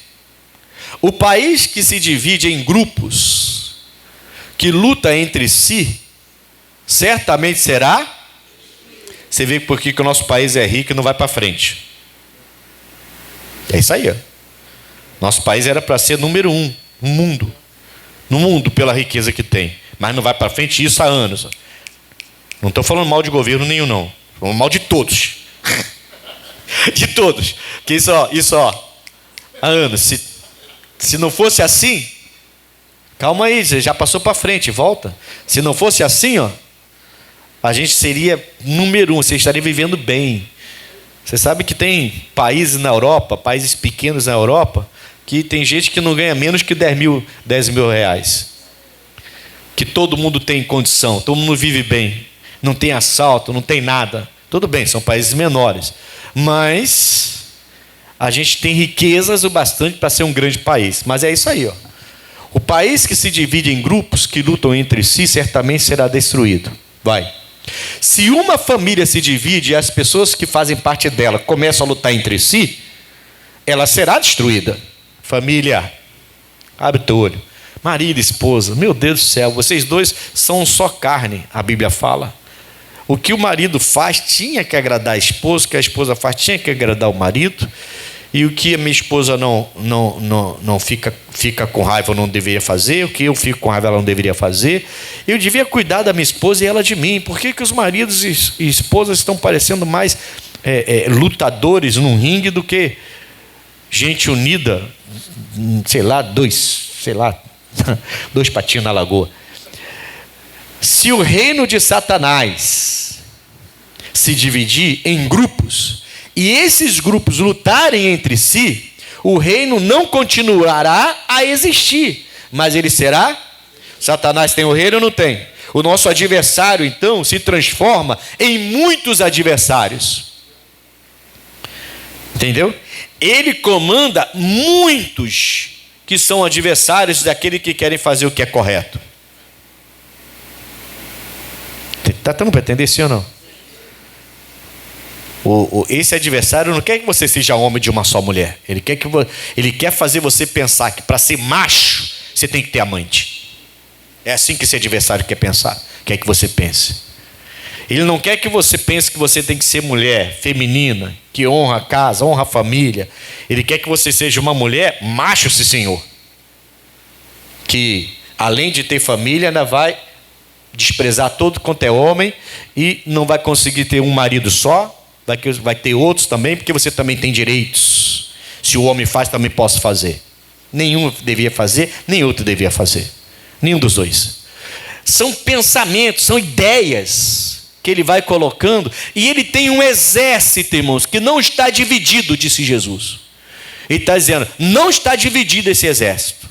O país que se divide em grupos, que luta entre si, certamente será. Você vê por que o nosso país é rico e não vai para frente. É isso aí, ó. Nosso país era para ser número 1 no mundo pela riqueza que tem, mas não vai para frente isso há anos. Não estou falando mal de governo nenhum, não. Estou falando mal de todos. De todos. Que isso ó, há anos. Se não fosse assim, calma aí, você já passou para frente, volta. Se não fosse assim, ó, a gente seria número 1, você estaria vivendo bem. Você sabe que tem países na Europa, países pequenos na Europa, que tem gente que não ganha menos que 10 mil reais. Que todo mundo tem condição, todo mundo vive bem. Não tem assalto, não tem nada. Tudo bem, são países menores. Mas a gente tem riquezas o bastante para ser um grande país. Mas é isso aí, ó. O país que se divide em grupos que lutam entre si, certamente será destruído. Vai. Se uma família se divide e as pessoas que fazem parte dela começam a lutar entre si, ela será destruída. Família, abre o teu olho. Marido e esposa, meu Deus do céu, vocês dois são só carne, a Bíblia fala. O que o marido faz tinha que agradar a esposa, o que a esposa faz tinha que agradar o marido, e o que a minha esposa não fica com raiva, eu não deveria fazer, o que eu fico com raiva, ela não deveria fazer. Eu devia cuidar da minha esposa e ela de mim. Por que os maridos e esposas estão parecendo mais lutadores num ringue do que gente unida, dois patinhos na lagoa? Se o reino de Satanás se dividir em grupos, e esses grupos lutarem entre si, o reino não continuará a existir, mas ele será. Satanás tem o reino ou não tem? O nosso adversário então se transforma em muitos adversários. Entendeu? Ele comanda muitos que são adversários daquele que querem fazer o que é correto. Está dando para entender sim ou não? Esse adversário não quer que você seja homem de uma só mulher. Ele quer fazer você pensar que para ser macho você tem que ter amante. É assim que esse adversário quer pensar, quer que você pense. Ele não quer que você pense que você tem que ser mulher feminina, que honra a casa, honra a família. Ele quer que você seja uma mulher macho, sim senhor, que além de ter família ainda vai desprezar todo quanto é homem e não vai conseguir ter um marido só, vai ter outros também, porque você também tem direitos. Se o homem faz, também posso fazer. Nenhum devia fazer, nem outro devia fazer. Nenhum dos dois. São pensamentos, são ideias que ele vai colocando, e ele tem um exército, irmãos, que não está dividido, disse Jesus. Ele está dizendo, não está dividido esse exército.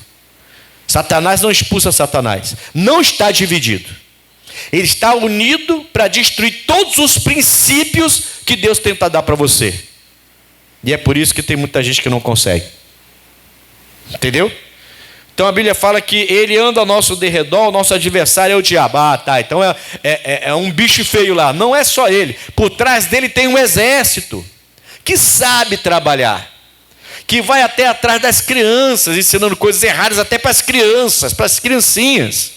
Satanás não expulsa Satanás, não está dividido. Ele está unido para destruir todos os princípios que Deus tenta dar para você. E é por isso que tem muita gente que não consegue. Entendeu? Então a Bíblia fala que ele anda ao nosso derredor, o nosso adversário é o diabo. Ah, tá, então é um bicho feio lá. Não é só ele. Por trás dele tem um exército que sabe trabalhar, que vai até atrás das crianças, ensinando coisas erradas até para as crianças, para as criancinhas,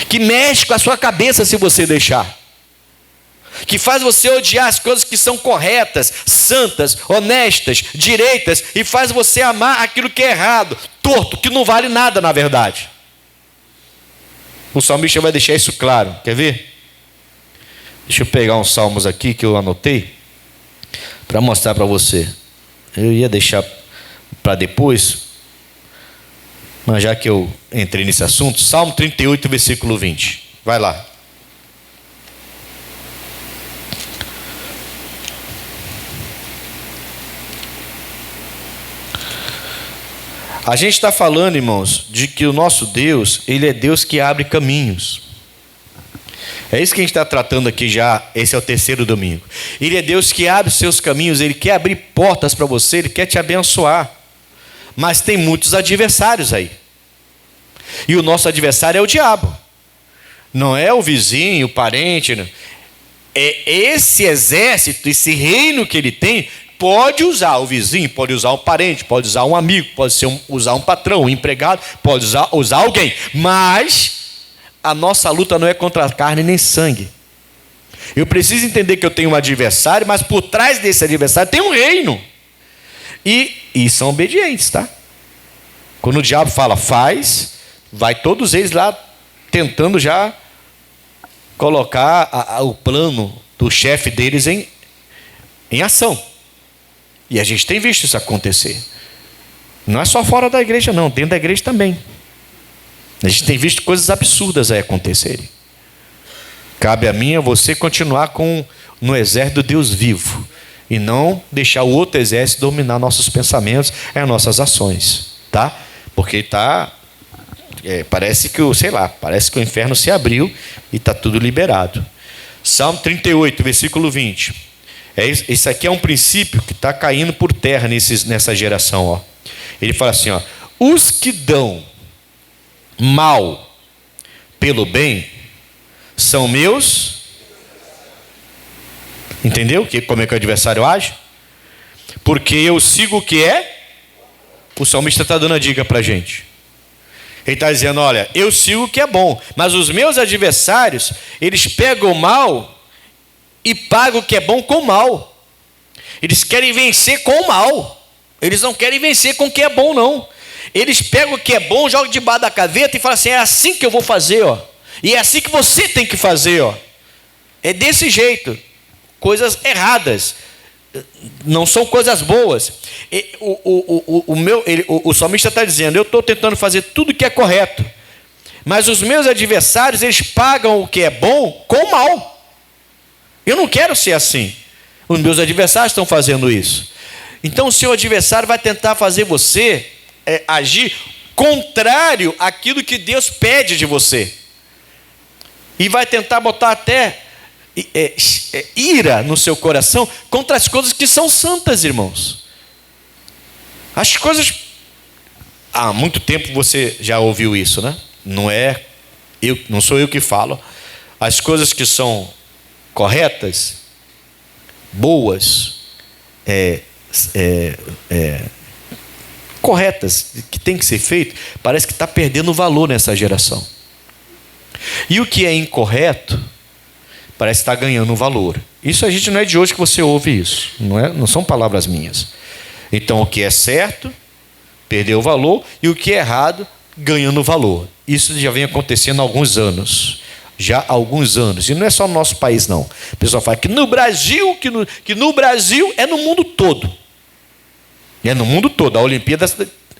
que mexe com a sua cabeça se você deixar, que faz você odiar as coisas que são corretas, santas, honestas, direitas, e faz você amar aquilo que é errado, torto, que não vale nada na verdade. O salmista vai deixar isso claro, quer ver? Deixa eu pegar uns salmos aqui que eu anotei para mostrar para você. Eu ia deixar para depois, mas já que eu entrei nesse assunto, Salmo 38, versículo 20. Vai lá. A gente está falando, irmãos, de que o nosso Deus, Ele é Deus que abre caminhos. É isso que a gente está tratando aqui já, esse é o terceiro domingo. Ele é Deus que abre os seus caminhos, Ele quer abrir portas para você, Ele quer te abençoar. Mas tem muitos adversários aí. E o nosso adversário é o diabo. Não é o vizinho, o parente. Não. É esse exército, esse reino que ele tem, pode usar o vizinho, pode usar um parente, pode usar um amigo, pode usar um patrão, um empregado, pode usar alguém. Mas a nossa luta não é contra a carne nem sangue. Eu preciso entender que eu tenho um adversário, mas por trás desse adversário tem um reino. E são obedientes, tá? Quando o diabo fala faz, vai todos eles lá tentando já colocar o plano do chefe deles em ação. E a gente tem visto isso acontecer. Não é só fora da igreja não, dentro da igreja também. A gente tem visto coisas absurdas aí acontecerem. Cabe a mim e a você continuar no exército do Deus vivo e não deixar o outro exército dominar nossos pensamentos e as nossas ações, tá? Porque parece que o inferno se abriu e está tudo liberado. Salmo 38, versículo 20. Isso aqui é um princípio que está caindo por terra nessa geração. Ó. Ele fala assim, ó, os que dão mal pelo bem são meus. Entendeu? Como é que o adversário age? Porque eu sigo o que é. O salmista está dando a dica para a gente. Ele está dizendo, olha, eu sigo o que é bom, mas os meus adversários, eles pegam o mal e pagam o que é bom com o mal. Eles querem vencer com o mal. Eles não querem vencer com o que é bom, não. Eles pegam o que é bom, jogam debaixo da gaveta e falam assim, é assim que eu vou fazer, ó. E é assim que você tem que fazer, ó. É desse jeito. Coisas erradas. Não são coisas boas. O salmista está dizendo, eu estou tentando fazer tudo que é correto. Mas os meus adversários, eles pagam o que é bom com o mal. Eu não quero ser assim. Os meus adversários estão fazendo isso. Então o seu adversário vai tentar fazer você agir contrário àquilo que Deus pede de você. E vai tentar botar até ira no seu coração contra as coisas que são santas, irmãos. As coisas... Há muito tempo você já ouviu isso, né? Não sou eu que falo. As coisas que são corretas, boas, corretas, que tem que ser feito, parece que está perdendo valor nessa geração. E o que é incorreto, parece estar ganhando valor. Isso a gente não é de hoje que você ouve isso. Não são palavras minhas. Então o que é certo, perdeu valor, e o que é errado, ganhando valor. Isso já vem acontecendo há alguns anos. Já há alguns anos. E não é só no nosso país, não. O pessoal fala que no Brasil, que no Brasil é no mundo todo. É no mundo todo. A Olimpíada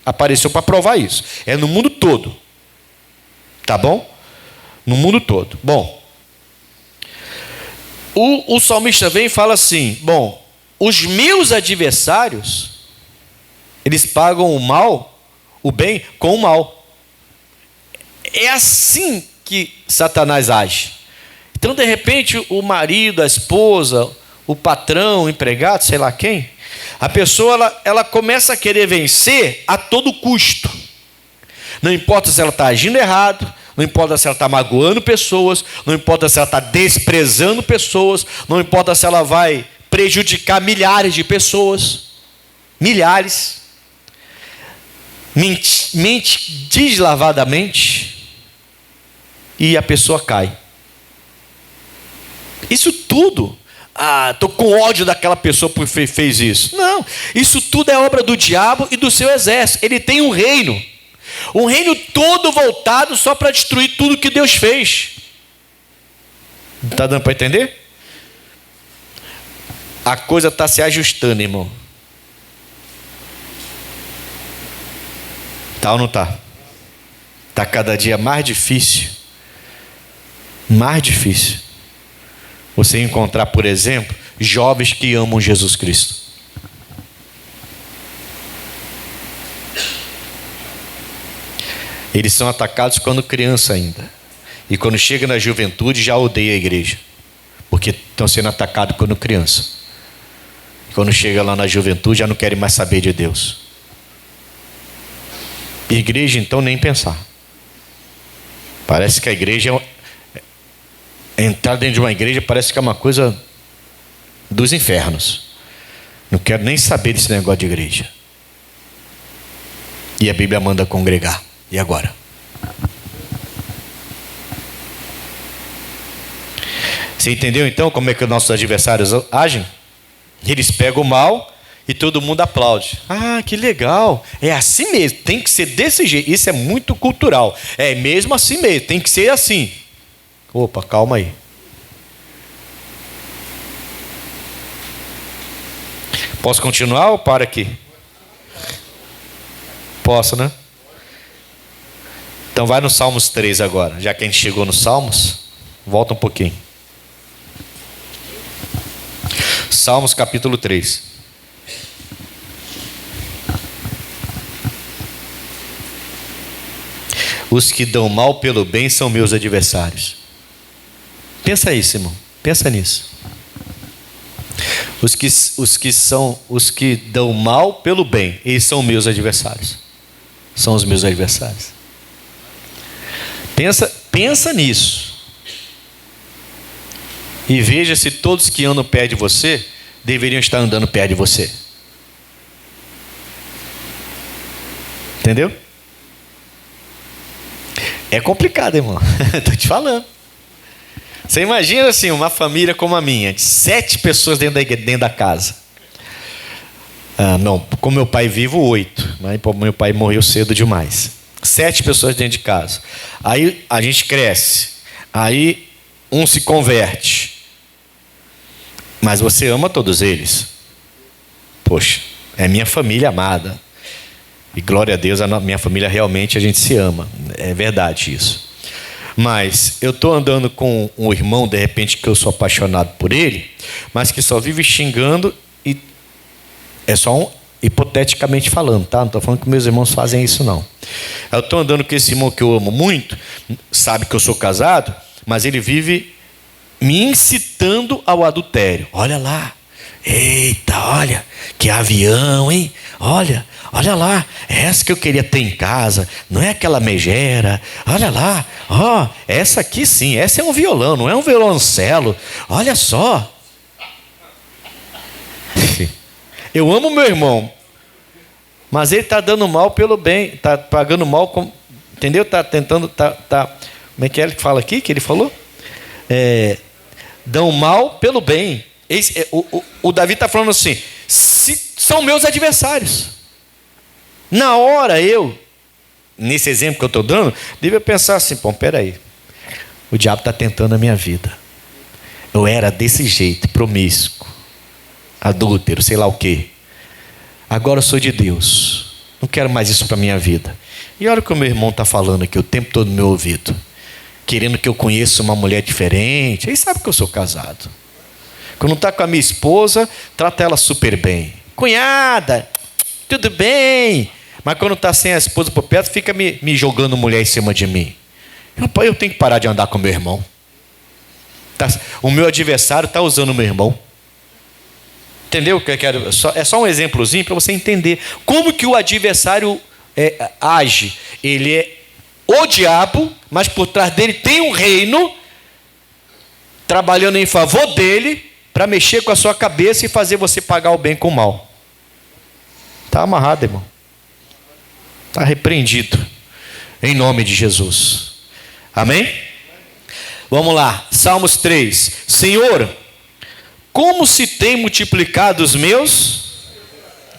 apareceu para provar isso. É no mundo todo. Tá bom? No mundo todo. Bom. O salmista vem e fala assim: bom, os meus adversários, eles pagam o bem com o mal. É assim que Satanás age. Então, de repente, o marido, a esposa, o patrão, o empregado, sei lá quem, a pessoa ela começa a querer vencer a todo custo. Não importa se ela está agindo errado, não importa se ela está magoando pessoas, não importa se ela está desprezando pessoas, não importa se ela vai prejudicar milhares de pessoas, milhares. Mente deslavadamente e a pessoa cai. Isso tudo, estou com ódio daquela pessoa por fez isso. Não, isso tudo é obra do diabo e do seu exército. Ele tem um reino todo voltado só para destruir tudo que Deus fez. Está dando para entender? A coisa está se ajustando, irmão. Tá ou não tá? Está cada dia mais difícil. Mais difícil. Você encontrar, por exemplo, jovens que amam Jesus Cristo. Eles são atacados quando criança ainda. E quando chega na juventude já odeia a igreja. Porque estão sendo atacados quando criança. E quando chega lá na juventude já não querem mais saber de Deus. Igreja, então, nem pensar. Parece que a igreja entrar dentro de uma igreja parece que é uma coisa dos infernos. Não quero nem saber desse negócio de igreja. E a Bíblia manda congregar. E agora? Você entendeu então como é que os nossos adversários agem? Eles pegam o mal e todo mundo aplaude. Ah, que legal. É assim mesmo, tem que ser desse jeito. Isso é muito cultural. É mesmo assim mesmo, tem que ser assim. Opa, calma aí. Posso continuar ou para aqui? Posso, né? Então vai no Salmos 3 agora. Já que a gente chegou no Salmos, volta um pouquinho. Salmos capítulo 3. Os que dão mal pelo bem são meus adversários. Pensa isso, irmão. Pensa nisso. Os que dão mal pelo bem, eles são meus adversários. São os meus adversários. Pensa nisso. E veja se todos que andam perto de você deveriam estar andando perto de você. Entendeu? É complicado, irmão. Estou te falando. Você imagina assim, uma família como a minha, de 7 pessoas dentro da casa. Não, com meu pai vivo 8, mas meu pai morreu cedo demais. 7 pessoas dentro de casa. Aí a gente cresce. Aí um se converte. Mas você ama todos eles. Poxa, é minha família amada. E glória a Deus, a minha família realmente a gente se ama. É verdade isso. Mas eu estou andando com um irmão, de repente, que eu sou apaixonado por ele, mas que só vive xingando, e é só hipoteticamente falando, tá? Não estou falando que meus irmãos fazem isso, não. Eu estou andando com esse irmão que eu amo muito, sabe que eu sou casado, mas ele vive me incitando ao adultério. Olha lá. Eita, olha, que avião, hein? Olha lá, é essa que eu queria ter em casa, não é aquela megera. Olha lá, ó, essa aqui sim, essa é um violão, não é um violoncelo. Olha só. Eu amo meu irmão, mas ele está dando mal pelo bem, está pagando mal, entendeu? Está tentando, como é que ele fala aqui, que ele falou? Dão mal pelo bem. O Davi está falando assim, são meus adversários. Na hora nesse exemplo que eu estou dando, devia pensar assim, pô, peraí, o diabo está tentando a minha vida. Eu era desse jeito, promíscuo, adúltero, sei lá o quê. Agora eu sou de Deus, não quero mais isso para a minha vida. E olha o que o meu irmão está falando aqui o tempo todo no meu ouvido, querendo que eu conheça uma mulher diferente. Ele sabe que eu sou casado. Quando está com a minha esposa, trata ela super bem. Cunhada, tudo bem. Mas quando está sem a esposa por perto, fica me jogando mulher em cima de mim. Eu tenho que parar de andar com meu irmão. O meu adversário está usando o meu irmão. Entendeu o que eu quero? É só um exemplozinho para você entender como que o adversário age. Ele é o diabo, mas por trás dele tem um reino trabalhando em favor dele, para mexer com a sua cabeça e fazer você pagar o bem com o mal. Está amarrado, irmão. Está repreendido. Em nome de Jesus. Amém? Vamos lá. Salmos 3. Senhor, como se tem multiplicado os meus?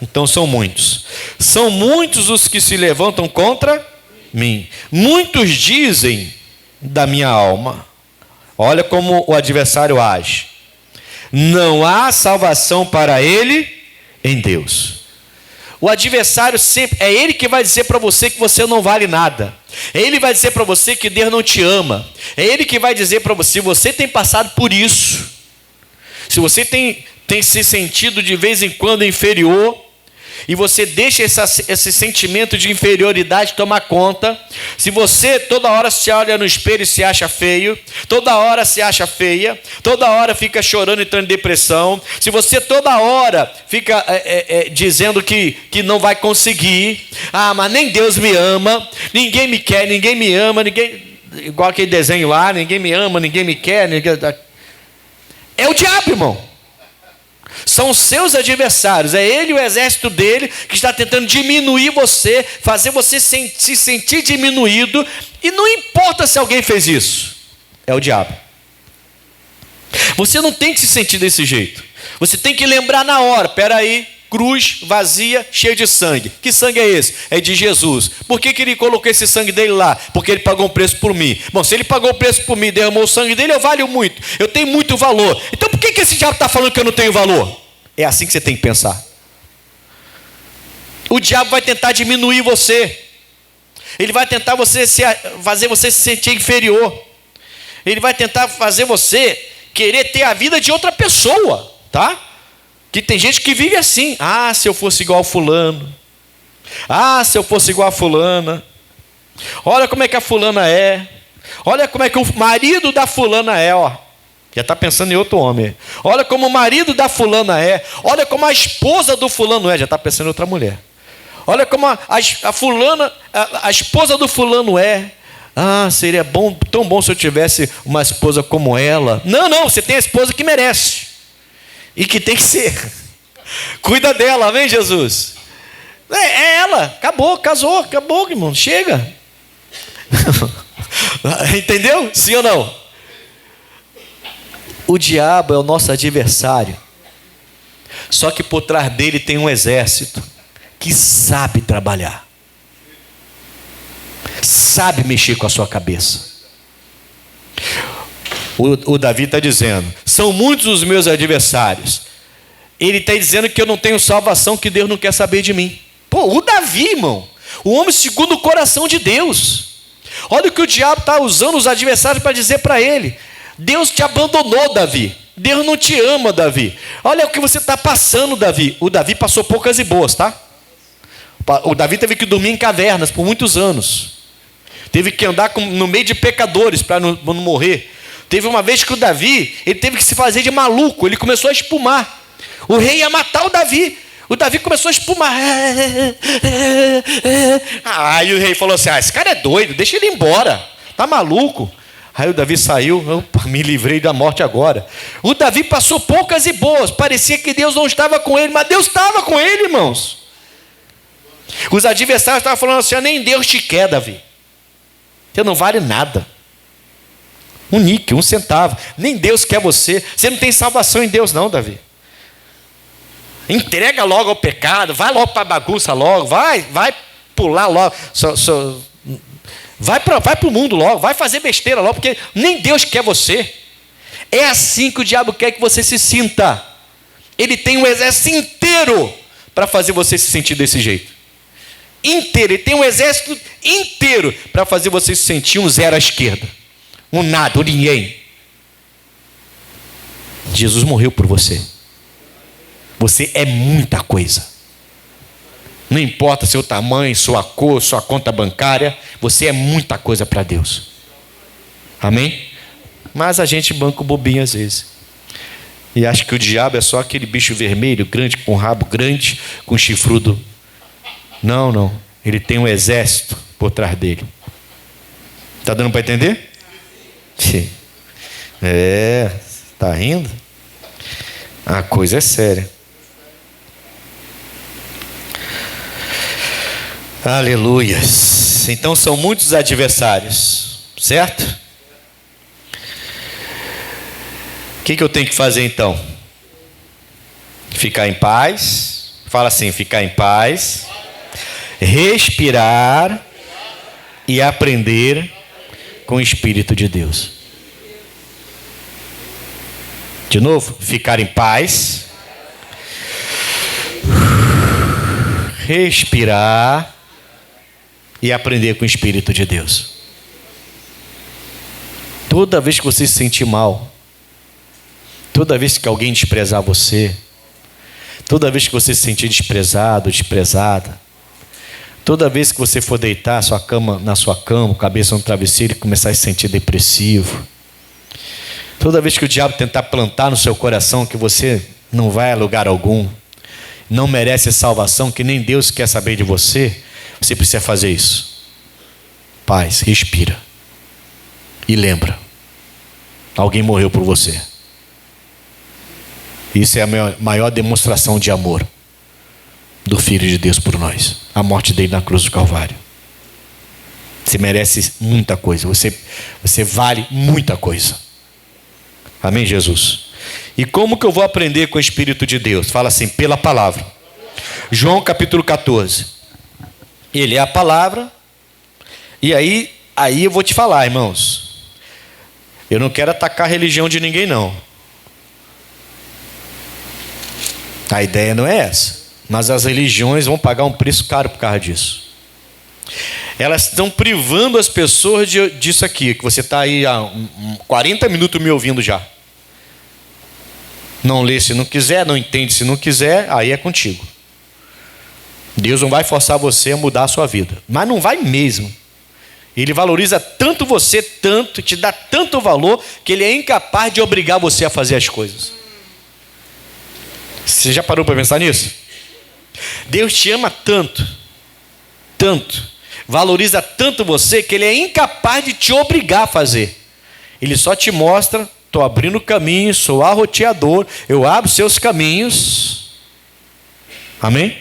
Então são muitos. São muitos os que se levantam contra mim. Muitos dizem da minha alma. Olha como o adversário age. Não há salvação para ele em Deus. O adversário sempre, é ele que vai dizer para você que você não vale nada. É ele que vai dizer para você que Deus não te ama. É ele que vai dizer para você, se você tem passado por isso, se você tem se sentido de vez em quando inferior, e você deixa esse sentimento de inferioridade tomar conta, se você toda hora se olha no espelho e se acha feio, toda hora se acha feia, toda hora fica chorando e entrando em depressão, se você toda hora fica dizendo que não vai conseguir, mas nem Deus me ama, ninguém me quer, ninguém me ama, igual aquele desenho lá, ninguém me ama, ninguém me quer, é o diabo, irmão. São os seus adversários, é ele, o exército dele, que está tentando diminuir você, fazer você se sentir diminuído, e não importa se alguém fez isso, é o diabo. Você não tem que se sentir desse jeito, você tem que lembrar na hora, peraí, cruz vazia, cheia de sangue. Que sangue é esse? É de Jesus. Por que ele colocou esse sangue dele lá? Porque ele pagou um preço por mim. Bom, se ele pagou o preço por mim, derramou o sangue dele, eu valho muito, eu tenho muito valor. Então por que esse diabo está falando que eu não tenho valor? É assim que você tem que pensar. O diabo vai tentar diminuir você. Ele vai tentar fazer você se sentir inferior. Ele vai tentar fazer você querer ter a vida de outra pessoa, tá? Que tem gente que vive assim. Se eu fosse igual ao fulano. Se eu fosse igual a fulana. Olha como é que a fulana é. Olha como é que o marido da fulana é, ó. Já está pensando em outro homem. Olha como o marido da fulana é. Olha como a esposa do fulano é. Já está pensando em outra mulher. Olha como a fulana, a esposa do fulano é. Seria bom, tão bom se eu tivesse uma esposa como ela. Não, você tem a esposa que merece. E que tem que ser. Cuida dela, amém, Jesus? É ela, acabou, casou, acabou, irmão, chega. Entendeu? Sim ou não? O diabo é o nosso adversário. Só que por trás dele tem um exército que sabe trabalhar, sabe mexer com a sua cabeça. O Davi está dizendo, são muitos os meus adversários. Ele está dizendo que eu não tenho salvação, que Deus não quer saber de mim. O Davi, irmão, o homem segundo o coração de Deus. Olha o que o diabo está usando os adversários para dizer para ele. Deus te abandonou, Davi. Deus não te ama, Davi. Olha o que você está passando, Davi. O Davi passou poucas e boas, tá? O Davi teve que dormir em cavernas por muitos anos. Teve que andar no meio de pecadores para não morrer. Teve uma vez que o Davi, ele teve que se fazer de maluco, ele começou a espumar. O rei ia matar o Davi começou a espumar. Aí o rei falou assim, esse cara é doido, deixa ele ir embora, tá maluco. Aí o Davi saiu, opa, me livrei da morte agora. O Davi passou poucas e boas, parecia que Deus não estava com ele, mas Deus estava com ele, irmãos. Os adversários estavam falando assim, nem Deus te quer, Davi. Você não vale nada. Um níquel, 1 centavo. Nem Deus quer você. Você não tem salvação em Deus não, Davi. Entrega logo ao pecado, vai logo para a bagunça logo, vai pular logo, vai para o mundo logo, vai fazer besteira logo, porque nem Deus quer você. É assim que o diabo quer que você se sinta. Ele tem um exército inteiro para fazer você se sentir desse jeito. Inteiro, ele tem um exército inteiro para fazer você se sentir um zero à esquerda, um nada, um ninguém. Jesus morreu por você. Você é muita coisa. Não importa seu tamanho, sua cor, sua conta bancária, você é muita coisa para Deus. Amém? Mas a gente banca o bobinho às vezes. E acha que o diabo é só aquele bicho vermelho, grande, com rabo grande, com chifrudo. Não. Ele tem um exército por trás dele. Está dando para entender? Sim. Está rindo? A coisa é séria. Aleluias. Então são muitos adversários, certo? O que eu tenho que fazer então? Ficar em paz. Fala assim, ficar em paz. Respirar e aprender com o Espírito de Deus. De novo, ficar em paz. Respirar e aprender com o Espírito de Deus. Toda vez que você se sentir mal, toda vez que alguém desprezar você, toda vez que você se sentir desprezado, desprezada, toda vez que você for deitar na sua cama, cabeça no travesseiro e começar a se sentir depressivo, toda vez que o diabo tentar plantar no seu coração que você não vai a lugar algum, não merece salvação, que nem Deus quer saber de você, você precisa fazer isso. Paz, respira. E lembra, alguém morreu por você. Isso é a maior demonstração de amor do Filho de Deus por nós. A morte dele na cruz do Calvário. Você merece muita coisa. Você vale muita coisa. Amém, Jesus? E como que eu vou aprender com o Espírito de Deus? Fala assim, pela palavra. João capítulo 14. Ele é a palavra. E aí eu vou te falar, irmãos. Eu não quero atacar a religião de ninguém, não. A ideia não é essa. Mas as religiões vão pagar um preço caro por causa disso. Elas estão privando as pessoas disso aqui, que você está aí há 40 minutos me ouvindo já. Não lê se não quiser, não entende se não quiser, aí é contigo. Deus não vai forçar você a mudar a sua vida. Mas não vai mesmo. Ele valoriza tanto você, tanto, te dá tanto valor, que ele é incapaz de obrigar você a fazer as coisas. Você já parou para pensar nisso? Deus te ama tanto, tanto, valoriza tanto você, que ele é incapaz de te obrigar a fazer. Ele só te mostra, estou abrindo caminho, sou arroteador, eu abro seus caminhos. Amém?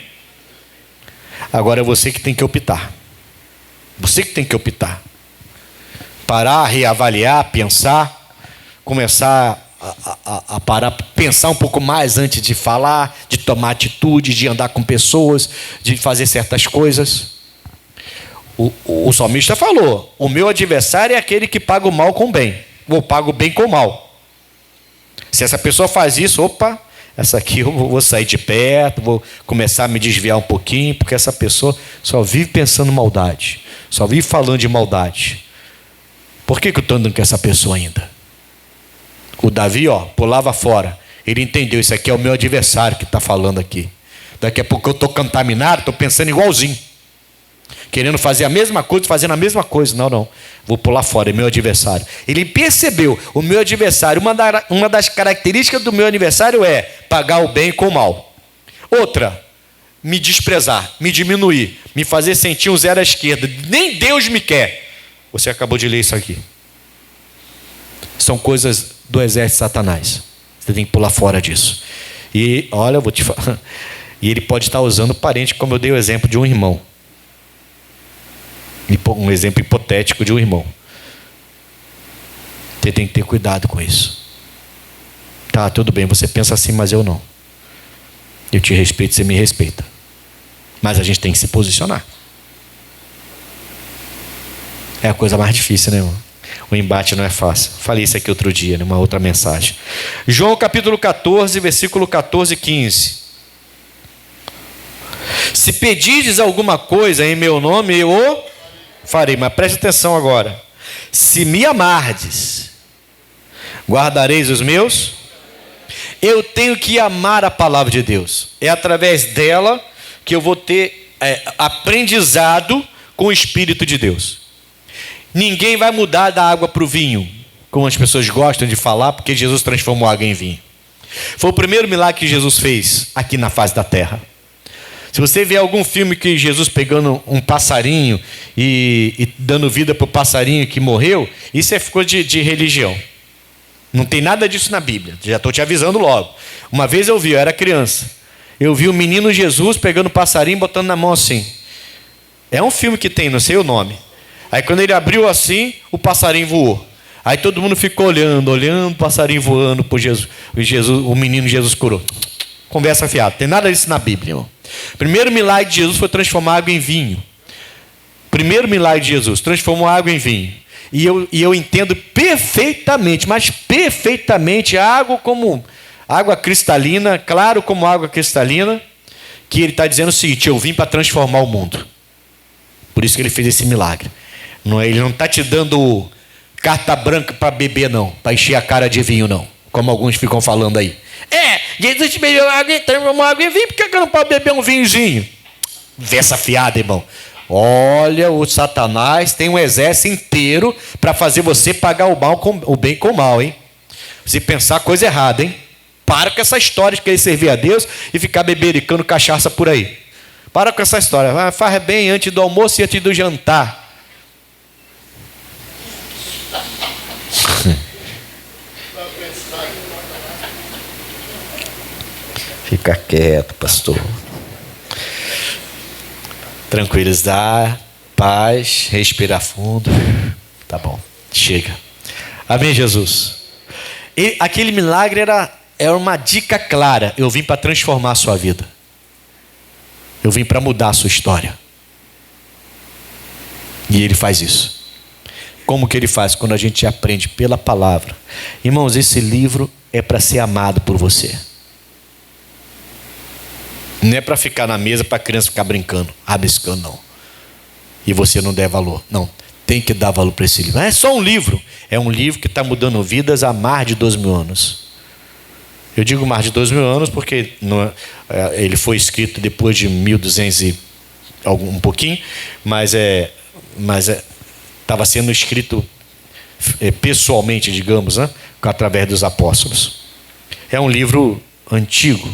Agora é você que tem que optar. Você que tem que optar. Parar, reavaliar, pensar, começar a parar, pensar um pouco mais antes de falar, de tomar atitude, de andar com pessoas, de fazer certas coisas. O salmista falou, o meu adversário é aquele que paga o mal com o bem, ou paga o bem com o mal. Se essa pessoa faz isso, opa, essa aqui eu vou sair de perto, vou começar a me desviar um pouquinho, porque essa pessoa só vive pensando em maldade, só vive falando de maldade. Por que eu estou andando com essa pessoa ainda? O Davi, pulava fora. Ele entendeu, isso aqui é o meu adversário que está falando aqui. Daqui a pouco eu estou contaminado, estou pensando igualzinho. querendo fazer a mesma coisa, fazendo a mesma coisa. Não, vou pular fora, é meu adversário. Ele percebeu, o meu adversário, uma das características do meu adversário é pagar o bem com o mal. Outra, me desprezar, me diminuir, me fazer sentir um zero à esquerda. Nem Deus me quer. Você acabou de ler isso aqui. São coisas do exército de Satanás. Você tem que pular fora disso. E olha, eu vou te falar. E ele pode estar usando parente, como eu dei o exemplo de um irmão. Um exemplo hipotético de um irmão. Você tem que ter cuidado com isso. Tá, tudo bem, você pensa assim, mas eu não. Eu te respeito, você me respeita. Mas a gente tem que se posicionar. É a coisa mais difícil, né, irmão? O embate não é fácil. Falei isso aqui outro dia, numa outra mensagem. João capítulo 14, versículo 14 e 15. Se pedirdes alguma coisa em meu nome, eu o farei. Mas preste atenção agora. Se me amardes, guardareis os meus. Eu tenho que amar a palavra de Deus. É através dela que eu vou ter aprendizado com o Espírito de Deus. Ninguém vai mudar da água para o vinho, como as pessoas gostam de falar, porque Jesus transformou água em vinho. Foi o primeiro milagre que Jesus fez aqui na face da terra. Se você vê algum filme que Jesus pegando um passarinho e dando vida para o passarinho que morreu, isso é coisa de religião. Não tem nada disso na Bíblia. Já estou te avisando logo. Uma vez eu era criança. Eu vi o menino Jesus pegando o passarinho e botando na mão assim. É um filme que tem, não sei o nome. Aí quando ele abriu assim, o passarinho voou. Aí todo mundo ficou olhando o passarinho voando por Jesus. O menino Jesus curou. Conversa fiada. Tem nada disso na Bíblia, irmão. Primeiro milagre de Jesus foi transformar água em vinho. Primeiro milagre de Jesus, transformou água em vinho. E eu entendo perfeitamente, mas perfeitamente, água como água cristalina, claro como água cristalina, que ele está dizendo o seguinte: eu vim para transformar o mundo. Por isso que ele fez esse milagre. Ele não está te dando carta branca para beber, não, para encher a cara de vinho, não, como alguns ficam falando aí. Jesus bebeu água e transformou água em vinho, por que eu não posso beber um vinhozinho? Versa fiada, irmão. Olha, o Satanás tem um exército inteiro para fazer você pagar o bem com o mal, hein? Você pensar coisa errada, hein? Para com essa história de querer servir a Deus e ficar bebericando cachaça por aí. Para com essa história. Faz bem antes do almoço e antes do jantar. Fica quieto, pastor. Tranquilizar, paz, respirar fundo. Tá bom, chega. Amém, Jesus. E aquele milagre era uma dica clara. Eu vim para transformar a sua vida. Eu vim para mudar a sua história. E ele faz isso. Como que ele faz? Quando a gente aprende pela palavra. Irmãos, esse livro é para ser amado por você. Não é para ficar na mesa para a criança ficar brincando, rabiscando, não. E você não der valor. Não, tem que dar valor para esse livro. Não é só um livro. É um livro que está mudando vidas há mais de 2.000 anos. Eu digo mais de 2.000 anos porque ele foi escrito depois de 1200 e um pouquinho, mas estava sendo escrito pessoalmente, digamos, né, através dos apóstolos. É um livro antigo,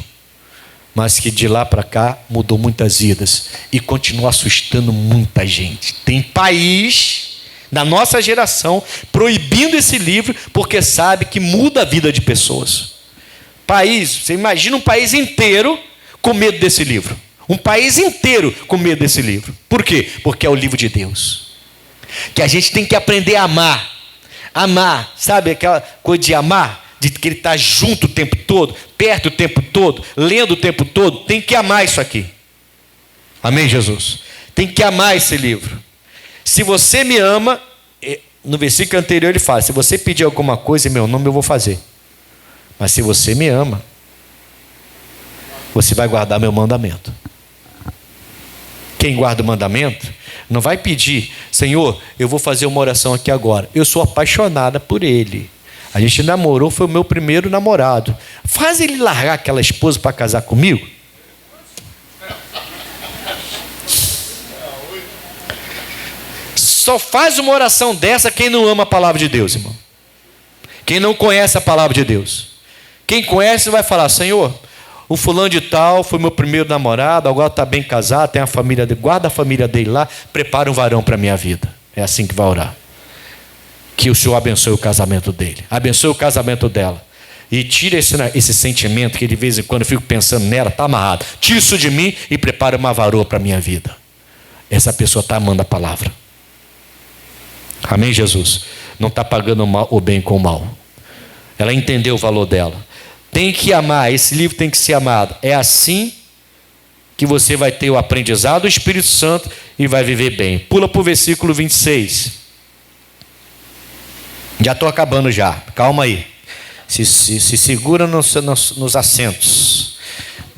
mas que de lá para cá mudou muitas vidas e continua assustando muita gente. Tem país da nossa geração proibindo esse livro porque sabe que muda a vida de pessoas. Você imagina um país inteiro com medo desse livro. Um país inteiro com medo desse livro. Por quê? Porque é o livro de Deus. Que a gente tem que aprender a amar. Amar, sabe aquela coisa de amar? De que ele está junto o tempo todo, perto o tempo todo, lendo o tempo todo. Tem que amar isso aqui. Amém, Jesus? Tem que amar esse livro. Se você me ama, no versículo anterior ele fala: se você pedir alguma coisa em meu nome, eu vou fazer. Mas se você me ama, você vai guardar meu mandamento. Quem guarda o mandamento não vai pedir: Senhor, eu vou fazer uma oração aqui agora. Eu sou apaixonada por ele. A gente namorou, foi o meu primeiro namorado. Faz ele largar aquela esposa para casar comigo? só faz uma oração dessa quem não ama a palavra de Deus, irmão. Quem não conhece a palavra de Deus. Quem conhece vai falar: Senhor, o fulano de tal foi meu primeiro namorado, agora está bem casado, tem a família dele, guarda a família dele lá, prepara um varão para a minha vida. É assim que vai orar. Que o Senhor abençoe o casamento dele, abençoe o casamento dela. E tira esse sentimento que de vez em quando eu fico pensando nela, está amarrado. Tira isso de mim e prepara uma varoa para a minha vida. Essa pessoa está amando a palavra. Amém, Jesus? Não está pagando o bem com o mal. Ela entendeu o valor dela. Tem que amar, esse livro tem que ser amado. É assim que você vai ter o aprendizado do Espírito Santo e vai viver bem. Pula para o versículo 26. Já estou acabando já, calma aí. Se segura nos assentos.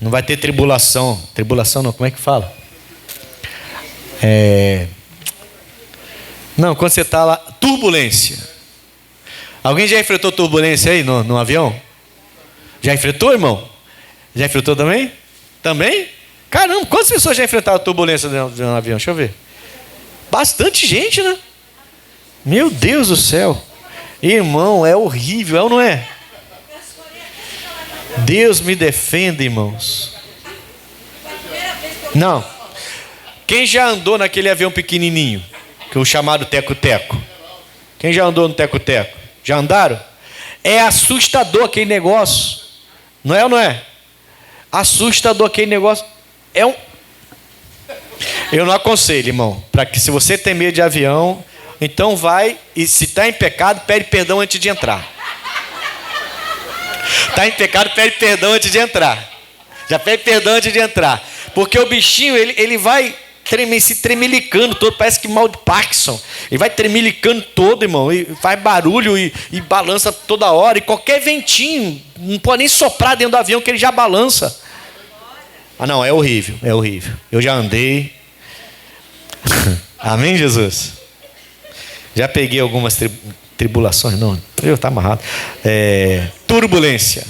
Não vai ter tribulação. Tribulação não, como é que fala? Não, quando você está lá, turbulência. Alguém já enfrentou turbulência aí no avião? Já enfrentou, irmão? Já enfrentou também? Também? Caramba, quantas pessoas já enfrentaram turbulência no avião? Deixa eu ver. Bastante gente, né? Meu Deus do céu. Irmão, é horrível, é ou não é? Deus me defenda, irmãos. Não. Quem já andou naquele avião pequenininho, que é o chamado teco-teco? Quem já andou no teco-teco? Já andaram? É assustador aquele negócio. Não é ou não é? Assustador aquele negócio. Eu não aconselho, irmão, para que se você tem medo de avião, então vai e se está em pecado, pede perdão antes de entrar. Está em pecado, pede perdão antes de entrar. Já pede perdão antes de entrar. Porque o bichinho, ele vai se tremelicando todo, parece que mal de Parkinson. Ele vai tremelicando todo, irmão, e faz barulho e balança toda hora. E qualquer ventinho, não pode nem soprar dentro do avião que ele já balança. Ah não, é horrível, é horrível. Eu já andei. Amém, Jesus? Já peguei algumas tribulações, não, está amarrado. Turbulência.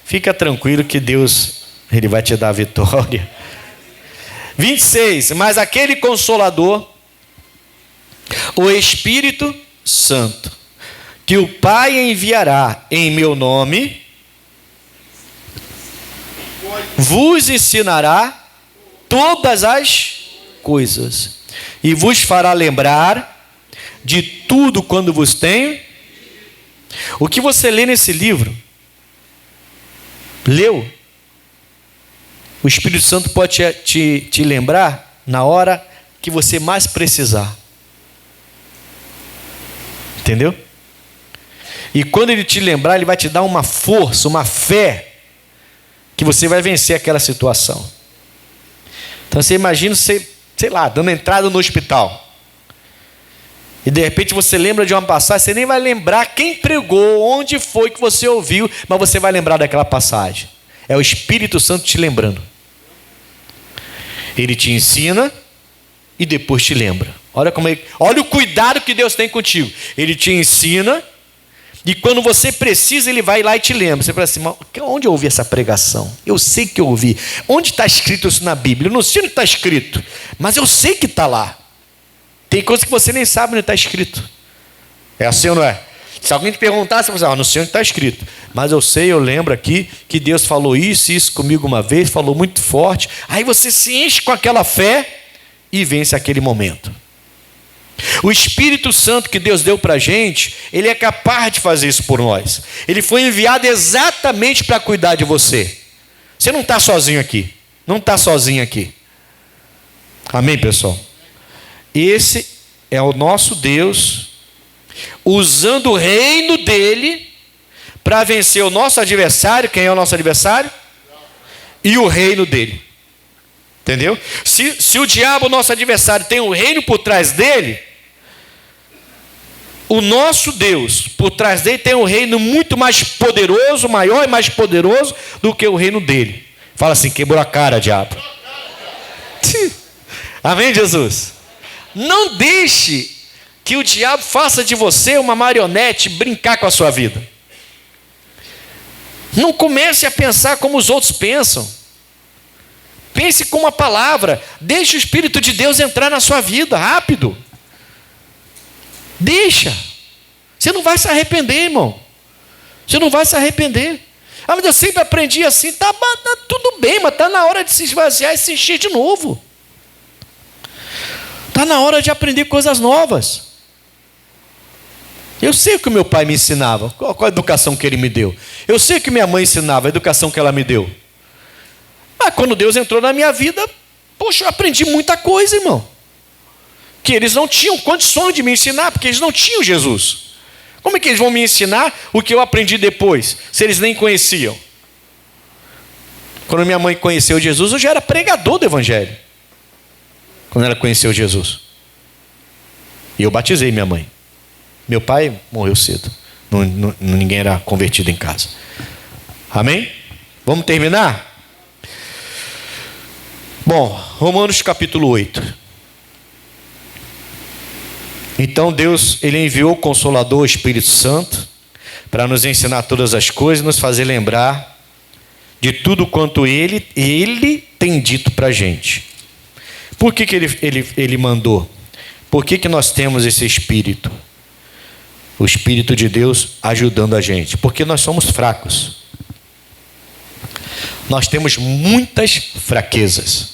Fica tranquilo que Deus, Ele vai te dar a vitória. 26, mas aquele Consolador, o Espírito Santo, que o Pai enviará em meu nome, vos ensinará todas as coisas e vos fará lembrar de tudo quando vos tenho. O que você lê nesse livro, leu? O Espírito Santo pode te lembrar na hora que você mais precisar. Entendeu? E quando ele te lembrar, ele vai te dar uma força, uma fé, que você vai vencer aquela situação. Então você imagina você, sei lá, dando entrada no hospital. E de repente você lembra de uma passagem, você nem vai lembrar quem pregou, onde foi que você ouviu, mas você vai lembrar daquela passagem. É o Espírito Santo te lembrando. Ele te ensina e depois te lembra. Olha o cuidado que Deus tem contigo. Ele te ensina e quando você precisa, Ele vai lá e te lembra. Você fala assim: mas onde eu ouvi essa pregação? Eu sei que eu ouvi. Onde está escrito isso na Bíblia? Eu não sei onde está escrito, mas eu sei que está lá. Tem coisas que você nem sabe onde está escrito. É assim ou não é? Se alguém te perguntar, você vai dizer: não sei onde está escrito, mas eu sei, eu lembro aqui que Deus falou isso comigo uma vez, falou muito forte. Aí você se enche com aquela fé e vence aquele momento. O Espírito Santo que Deus deu para a gente, Ele é capaz de fazer isso por nós. Ele foi enviado exatamente para cuidar de você. Você não está sozinho aqui. Não está sozinho aqui. Amém, pessoal? Esse é o nosso Deus, usando o reino dele para vencer o nosso adversário. Quem é o nosso adversário? E o reino dele. Entendeu? Se o diabo, nosso adversário, tem um reino por trás dele, o nosso Deus, por trás dele, tem um reino muito mais poderoso, maior e mais poderoso do que o reino dele. Fala assim: quebrou a cara, diabo. Amém, Jesus? Não deixe que o diabo faça de você uma marionete, brincar com a sua vida. Não comece a pensar como os outros pensam. Pense com uma palavra. Deixe o Espírito de Deus entrar na sua vida, rápido. Deixa. Você não vai se arrepender, irmão. Você não vai se arrepender. Ah, mas eu sempre aprendi assim. Tá tudo bem, mas está na hora de se esvaziar e se encher de novo. Está na hora de aprender coisas novas. Eu sei o que o meu pai me ensinava. Qual a educação que ele me deu? Eu sei o que minha mãe ensinava, a educação que ela me deu. Mas quando Deus entrou na minha vida, poxa, eu aprendi muita coisa, irmão. Que eles não tinham condições de me ensinar, porque eles não tinham Jesus. Como é que eles vão me ensinar o que eu aprendi depois, se eles nem conheciam? Quando minha mãe conheceu Jesus, eu já era pregador do Evangelho. Quando ela conheceu Jesus. E eu batizei minha mãe. Meu pai morreu cedo. Ninguém era convertido em casa. Amém? Vamos terminar? Bom, Romanos capítulo 8. Então Deus, Ele enviou o Consolador, o Espírito Santo, para nos ensinar todas as coisas, nos fazer lembrar de tudo quanto Ele tem dito para a gente. Por que ele mandou? Por que nós temos esse Espírito? O Espírito de Deus ajudando a gente. Porque nós somos fracos. Nós temos muitas fraquezas.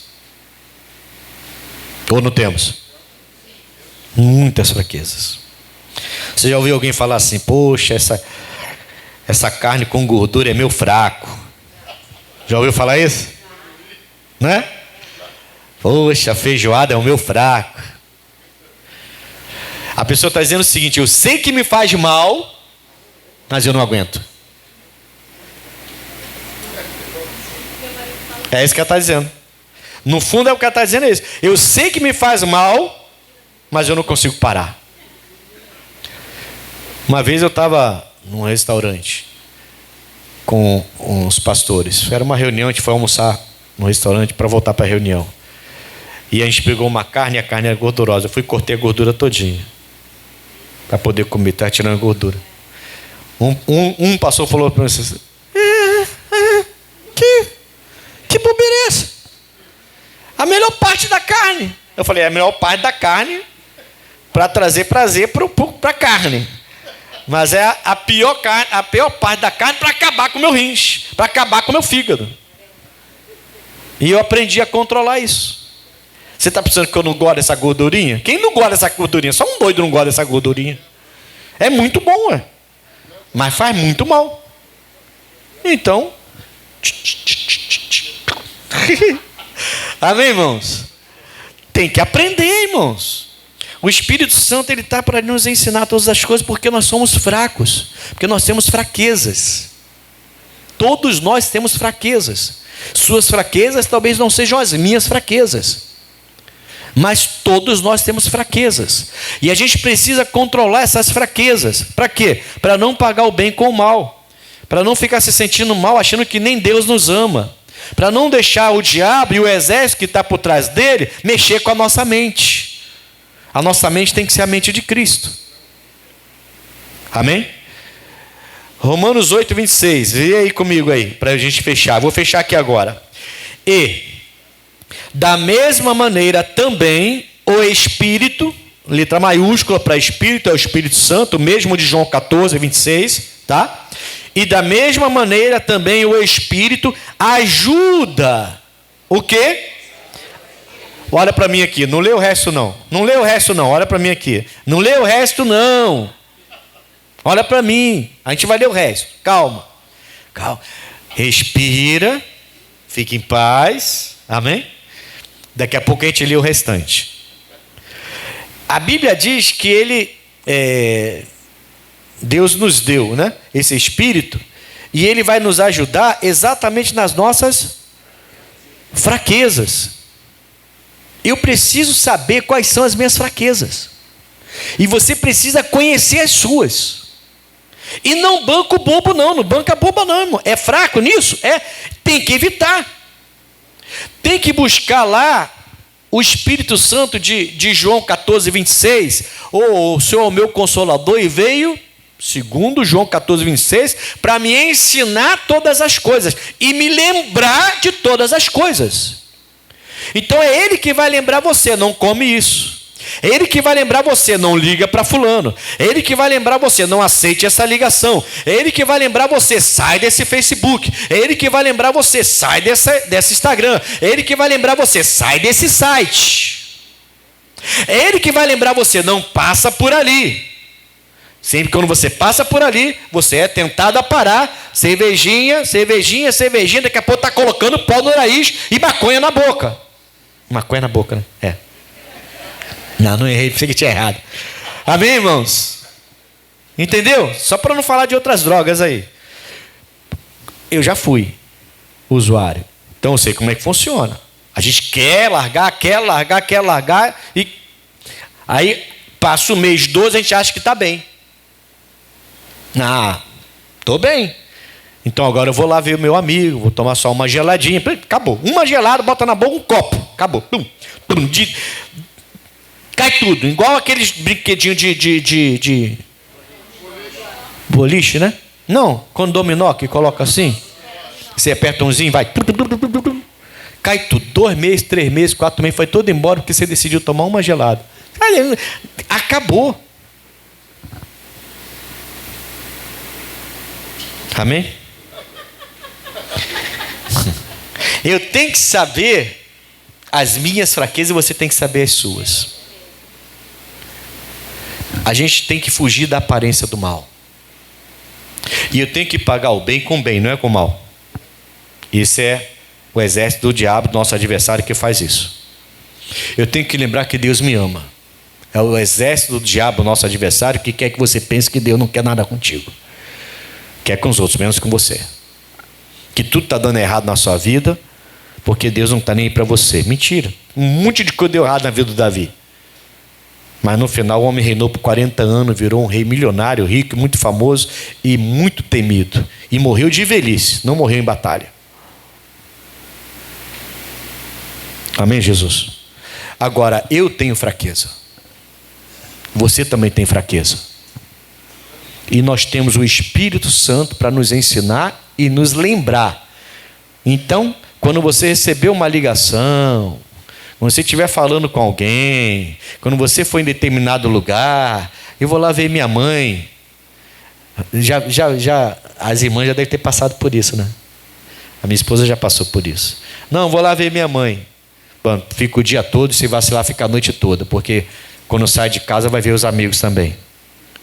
Ou não temos? Muitas fraquezas. Você já ouviu alguém falar assim: poxa, essa carne com gordura é meu fraco? Já ouviu falar isso? Não é? Poxa, a feijoada é o meu fraco. A pessoa está dizendo o seguinte: eu sei que me faz mal, mas eu não aguento. É isso que ela está dizendo. No fundo é o que ela está dizendo, é isso. Eu sei que me faz mal, mas eu não consigo parar. Uma vez eu estava num restaurante com uns pastores. Era uma reunião, a gente foi almoçar no restaurante para voltar para a reunião. E a gente pegou uma carne e a carne era gordurosa. Eu fui e cortei a gordura todinha para poder comer, estava tirando a gordura. Um pastor falou para mim assim: que bobeira é essa? A melhor parte da carne. Eu falei: é a melhor parte da carne para trazer prazer para a carne. Mas é a pior parte da carne para acabar com o meu rins, para acabar com o meu fígado. E eu aprendi a controlar isso. Você está pensando que eu não gosto dessa gordurinha? Quem não gosta dessa gordurinha? Só um doido não gosta dessa gordurinha. É muito bom, é. Mas faz muito mal. Então, amém, irmãos? Tem que aprender, irmãos. O Espírito Santo, ele está para nos ensinar todas as coisas, porque nós somos fracos, porque nós temos fraquezas. Todos nós temos fraquezas. Suas fraquezas talvez não sejam as minhas fraquezas, mas todos nós temos fraquezas. E a gente precisa controlar essas fraquezas. Para quê? Para não pagar o bem com o mal. Para não ficar se sentindo mal, achando que nem Deus nos ama. Para não deixar o diabo e o exército que está por trás dele mexer com a nossa mente. A nossa mente tem que ser a mente de Cristo. Amém? Romanos 8, 26. Vê aí comigo aí, para a gente fechar. Vou fechar aqui agora. E, da mesma maneira também, o Espírito, letra maiúscula para Espírito, é o Espírito Santo, mesmo de João 14, 26, tá? E da mesma maneira também o Espírito ajuda. O quê? Olha para mim aqui, não lê o resto não. Não lê o resto não, olha para mim aqui. Não lê o resto não. Olha para mim, a gente vai ler o resto. Calma. Calma. Respira, fique em paz. Amém? Daqui a pouco a gente lê o restante. A Bíblia diz que Deus nos deu, né, esse Espírito, e Ele vai nos ajudar exatamente nas nossas fraquezas. Eu preciso saber quais são as minhas fraquezas. E você precisa conhecer as suas. E não banco bobo não, não banca boba não, irmão. É fraco nisso? Tem que evitar. Tem que buscar lá o Espírito Santo de João 14, 26. O Senhor é o meu Consolador e veio, segundo João 14, 26, para me ensinar todas as coisas e me lembrar de todas as coisas. Então é Ele que vai lembrar você, não come isso. É Ele que vai lembrar você, não liga para fulano. É Ele que vai lembrar você, não aceite essa ligação. É Ele que vai lembrar você, sai desse Facebook. É Ele que vai lembrar você, sai desse Instagram. É Ele que vai lembrar você, sai desse site. É Ele que vai lembrar você, não passa por ali. Sempre quando você passa por ali, você é tentado a parar, cervejinha, daqui a pouco está colocando pó no nariz e maconha na boca. Maconha na boca, né? É. Não errei, pensei que tinha errado. Amém, irmãos? Entendeu? Só para não falar de outras drogas aí. Eu já fui usuário, então eu sei como é que funciona. A gente quer largar, e aí passa o mês 12, a gente acha que está bem. Estou bem. Então agora eu vou lá ver o meu amigo, vou tomar só uma geladinha. Acabou. Uma gelada, bota na boca um copo. Acabou. Cai tudo. Igual aqueles brinquedinhos de boliche, né? Não, quando dominó que coloca assim. Você aperta umzinho, vai. Cai tudo. 2 meses, 3 meses, 4 meses, foi todo embora porque você decidiu tomar uma gelada. Acabou. Amém? Eu tenho que saber as minhas fraquezas e você tem que saber as suas. A gente tem que fugir da aparência do mal. E eu tenho que pagar o bem com bem, não é com o mal. Isso é o exército do diabo, nosso adversário, que faz isso. Eu tenho que lembrar que Deus me ama. É o exército do diabo, nosso adversário, que quer que você pense que Deus não quer nada contigo. Quer com os outros, menos com você. Que tudo está dando errado na sua vida, porque Deus não está nem aí para você. Mentira. Um monte de coisa deu errado na vida do Davi. Mas no final o homem reinou por 40 anos, virou um rei milionário, rico, muito famoso e muito temido. E morreu de velhice, não morreu em batalha. Amém, Jesus? Agora, eu tenho fraqueza. Você também tem fraqueza. E nós temos o Espírito Santo para nos ensinar e nos lembrar. Então, quando você receber uma ligação, quando você estiver falando com alguém, quando você for em determinado lugar, eu vou lá ver minha mãe. As irmãs já devem ter passado por isso, né? A minha esposa já passou por isso. Não, vou lá ver minha mãe. Bom, fica o dia todo, se vacilar, fica a noite toda, porque quando sai de casa vai ver os amigos também.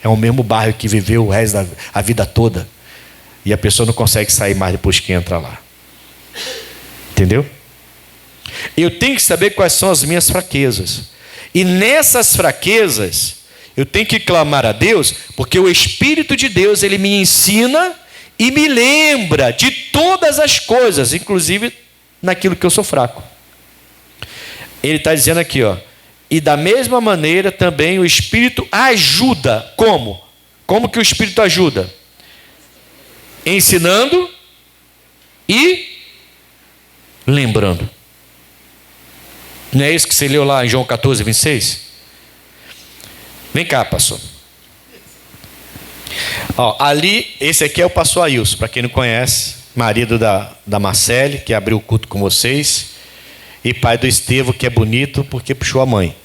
É o mesmo bairro que viveu o resto da vida toda. E a pessoa não consegue sair mais depois que entra lá. Entendeu? Eu tenho que saber quais são as minhas fraquezas. E nessas fraquezas, eu tenho que clamar a Deus, porque o Espírito de Deus, ele me ensina e me lembra de todas as coisas, inclusive naquilo que eu sou fraco. Ele está dizendo aqui, ó. E da mesma maneira também o Espírito ajuda. Como? Como que o Espírito ajuda? Ensinando e lembrando. Não é isso que você leu lá em João 14, 26? Vem cá, pastor. Ó, ali, esse aqui é o pastor Ailson, para quem não conhece, marido da Marcele, que abriu o culto com vocês. E pai do Estevão, que é bonito porque puxou a mãe.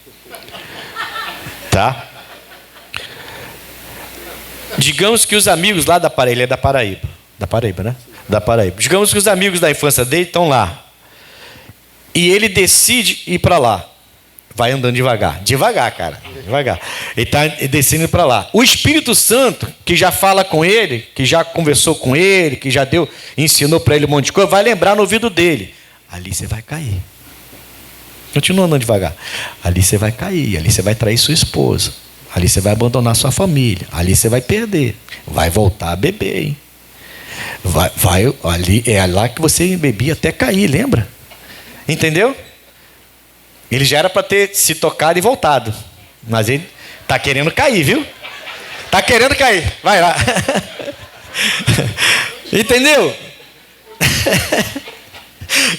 Tá? Digamos que os amigos lá da Paraíba, ele é da Paraíba. Da Paraíba, né? Da Paraíba. Digamos que os amigos da infância dele estão lá. E ele decide ir para lá. Vai andando devagar. Devagar, cara. Devagar. Ele está descendo para lá. O Espírito Santo, que já fala com ele, que já conversou com ele, que já ensinou para ele um monte de coisa, vai lembrar no ouvido dele. Ali você vai cair. Continua andando devagar. Ali você vai cair, ali você vai trair sua esposa, ali você vai abandonar sua família, ali você vai perder, vai voltar a beber, hein? Ali, é lá que você bebia até cair, lembra? Entendeu? Ele já era para ter se tocado e voltado, mas ele está querendo cair, viu? Está querendo cair, vai lá. Entendeu?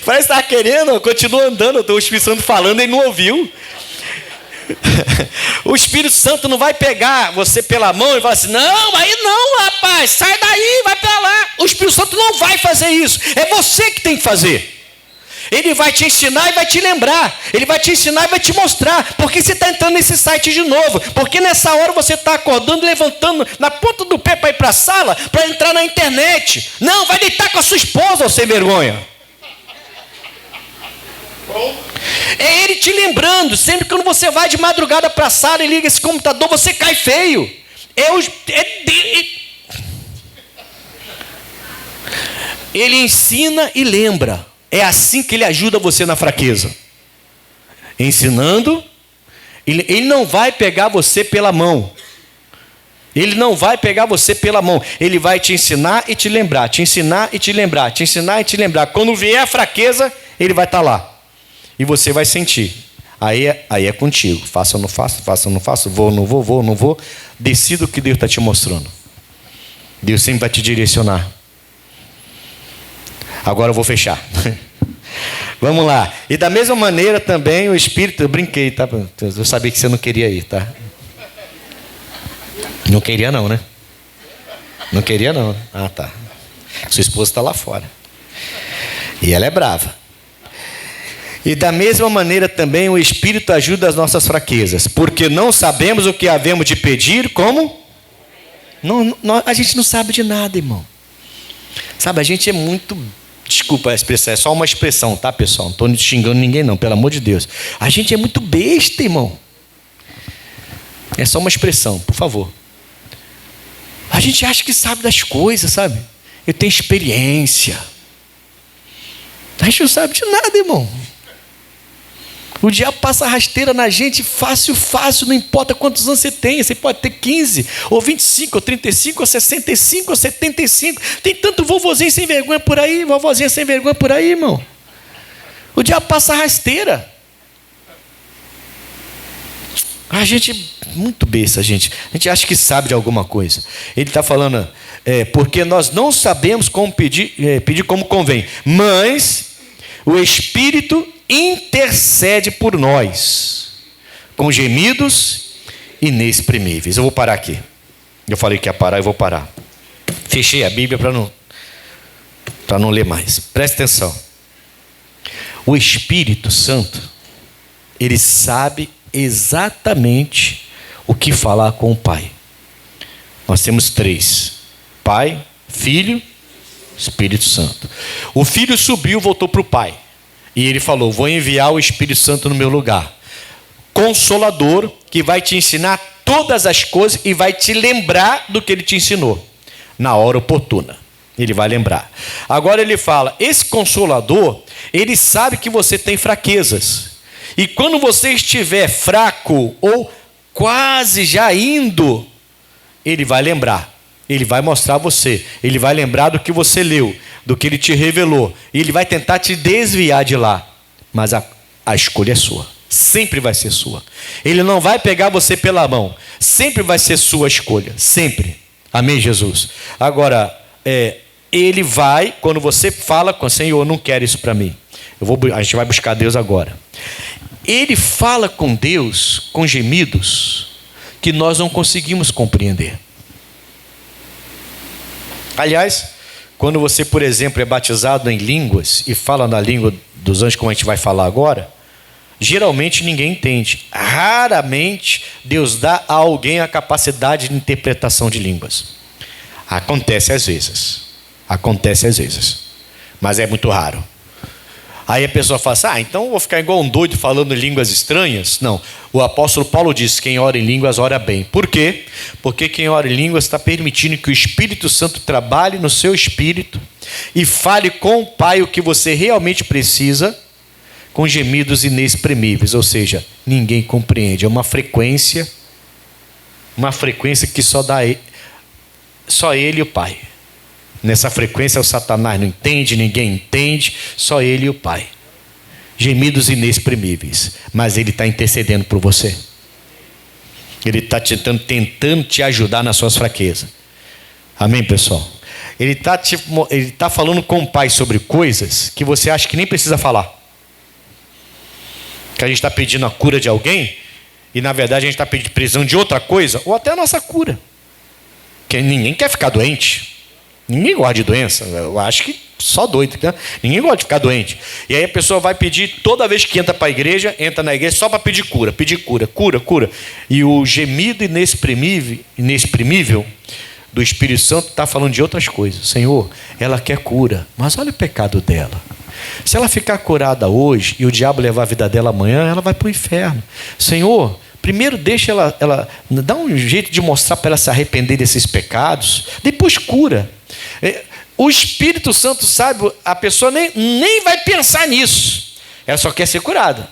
Parece que estava querendo, continua andando, o Espírito Santo falando, ele não ouviu. O Espírito Santo não vai pegar você pela mão e falar assim, não, aí não, rapaz, sai daí, vai para lá. O Espírito Santo não vai fazer isso, é você que tem que fazer. Ele vai te ensinar e vai te lembrar. Ele vai te ensinar e vai te mostrar. Porque você está entrando nesse site de novo. Porque nessa hora você está acordando, levantando na ponta do pé para ir para a sala, para entrar na internet. Não, vai deitar com a sua esposa, ô sem vergonha. É ele te lembrando. Sempre quando você vai de madrugada para a sala e liga esse computador, você cai feio. Ele ensina e lembra. É assim que ele ajuda você na fraqueza. Ensinando. Ele não vai pegar você pela mão. Ele não vai pegar você pela mão. Ele vai te ensinar e te lembrar. Te ensinar e te lembrar. Te ensinar e te lembrar. Quando vier a fraqueza, ele vai estar lá. E você vai sentir. Aí é contigo. Faço ou não faço, faço ou não faço, vou ou não vou, vou ou não vou. Decida o que Deus está te mostrando. Deus sempre vai te direcionar. Agora eu vou fechar. Vamos lá. E da mesma maneira também o Espírito... Eu brinquei, tá? Eu sabia que você não queria ir, tá? Não queria não, né? Não queria não. Ah, tá. Sua esposa está lá fora. E ela é brava. E da mesma maneira também o Espírito ajuda as nossas fraquezas. Porque não sabemos o que havemos de pedir, como? A gente não sabe de nada, irmão. Sabe, a gente é muito... Desculpa a expressão, é só uma expressão, tá, pessoal? Não estou xingando ninguém não, pelo amor de Deus. A gente é muito besta, irmão. É só uma expressão, por favor. A gente acha que sabe das coisas, sabe? Eu tenho experiência. A gente não sabe de nada, irmão. O diabo passa rasteira na gente fácil, não importa quantos anos você tem. Você pode ter 15, ou 25, ou 35, ou 65, ou 75. Tem tanto vovozinho sem vergonha por aí, vovozinha sem vergonha por aí, irmão. O diabo passa rasteira. A gente, muito besta, gente. A gente acha que sabe de alguma coisa. Ele está falando, porque nós não sabemos como pedir como convém. Mas o Espírito intercede por nós, com gemidos inexprimíveis. Eu vou parar aqui. Eu falei que ia parar, eu vou parar. Fechei a Bíblia para não ler mais. Presta atenção. O Espírito Santo, ele sabe exatamente o que falar com o Pai. Nós temos 3: Pai, Filho, Espírito Santo. O Filho subiu, voltou para o Pai. E ele falou: vou enviar o Espírito Santo no meu lugar. Consolador, que vai te ensinar todas as coisas e vai te lembrar do que ele te ensinou. Na hora oportuna. Ele vai lembrar. Agora ele fala, esse Consolador, ele sabe que você tem fraquezas. E quando você estiver fraco ou quase já indo, ele vai lembrar. Ele vai mostrar a você. Ele vai lembrar do que você leu, do que ele te revelou. E ele vai tentar te desviar de lá. Mas a escolha é sua. Sempre vai ser sua. Ele não vai pegar você pela mão. Sempre vai ser sua escolha. Sempre. Amém, Jesus? Agora, ele vai, quando você fala com o Senhor, não quero isso para mim. A gente vai buscar Deus agora. Ele fala com Deus com gemidos que nós não conseguimos compreender. Aliás, quando você, por exemplo, é batizado em línguas e fala na língua dos anjos, como a gente vai falar agora, geralmente ninguém entende. Raramente Deus dá a alguém a capacidade de interpretação de línguas. Acontece às vezes. Mas é muito raro. Aí a pessoa fala assim, então eu vou ficar igual um doido falando línguas estranhas? Não, o apóstolo Paulo diz, quem ora em línguas ora bem. Por quê? Porque quem ora em línguas está permitindo que o Espírito Santo trabalhe no seu espírito e fale com o Pai o que você realmente precisa, com gemidos inexprimíveis, ou seja, ninguém compreende. É uma frequência que só ele e o Pai. Nessa frequência o Satanás não entende, ninguém entende, só ele e o Pai. Gemidos inexprimíveis, mas ele está intercedendo por você. Ele está tentando te ajudar nas suas fraquezas. Amém, pessoal? Ele está falando com o Pai sobre coisas que você acha que nem precisa falar. Que a gente está pedindo a cura de alguém e na verdade a gente está pedindo prisão de outra coisa, ou até a nossa cura. Porque ninguém quer ficar doente. Ninguém gosta de doença. Eu acho que só doido, né? Ninguém gosta de ficar doente. E aí a pessoa vai pedir, toda vez que entra para a igreja, entra na igreja só para pedir cura, cura. E o gemido inexprimível do Espírito Santo está falando de outras coisas. Senhor, ela quer cura, mas olha o pecado dela. Se ela ficar curada hoje e o diabo levar a vida dela amanhã, ela vai para o inferno. Senhor, primeiro deixa ela dá um jeito de mostrar para ela se arrepender desses pecados, depois cura. O Espírito Santo sabe, a pessoa nem vai pensar nisso. Ela só quer ser curada.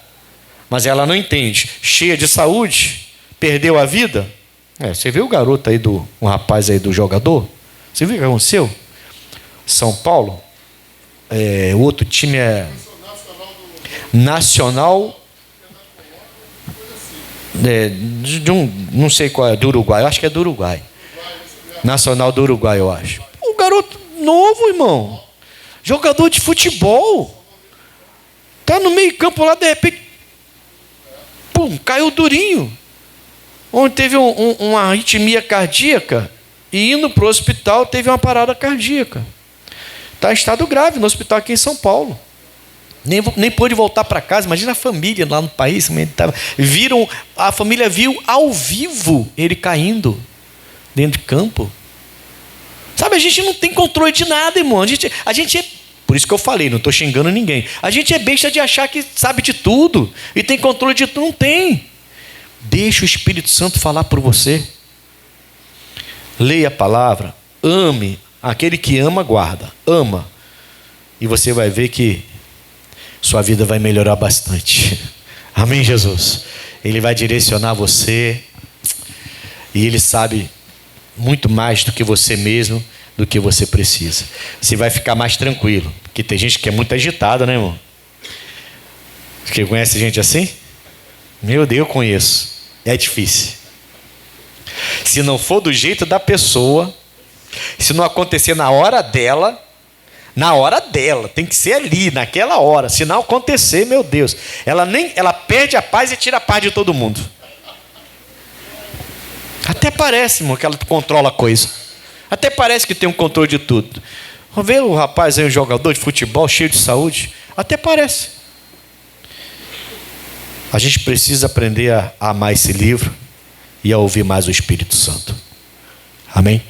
Mas ela não entende. Cheia de saúde, perdeu a vida. Você viu o garoto aí, um rapaz aí do jogador? Você viu o que aconteceu? São Paulo. O outro time é Nacional. Não sei qual é, do Uruguai. Eu acho que é do Uruguai. Nacional do Uruguai, eu acho. O garoto novo, irmão, jogador de futebol, tá no meio campo lá, de repente, pum, caiu durinho, onde teve uma arritmia cardíaca, e indo para o hospital teve uma parada cardíaca, está em estado grave no hospital aqui em São Paulo, nem pôde voltar para casa. Imagina a família lá no país, a família viu ao vivo ele caindo dentro de campo. Sabe, a gente não tem controle de nada, irmão. A gente é, por isso que eu falei, não estou xingando ninguém. A gente é besta de achar que sabe de tudo e tem controle de tudo. Não tem. Deixa o Espírito Santo falar por você. Leia a palavra, ame. Aquele que ama, guarda. Ama. E você vai ver que sua vida vai melhorar bastante. Amém, Jesus? Ele vai direcionar você. E Ele sabe muito mais do que você mesmo, do que você precisa. Você vai ficar mais tranquilo. Porque tem gente que é muito agitada, né, irmão? Você conhece gente assim? Meu Deus, eu conheço. É difícil. Se não for do jeito da pessoa, se não acontecer na hora dela, tem que ser ali, naquela hora. Se não acontecer, meu Deus, ela perde a paz e tira a paz de todo mundo. Até parece, irmão, que ela controla a coisa. Até parece que tem um controle de tudo. Vamos ver o rapaz aí, um jogador de futebol cheio de saúde. Até parece. A gente precisa aprender a amar esse livro e a ouvir mais o Espírito Santo. Amém?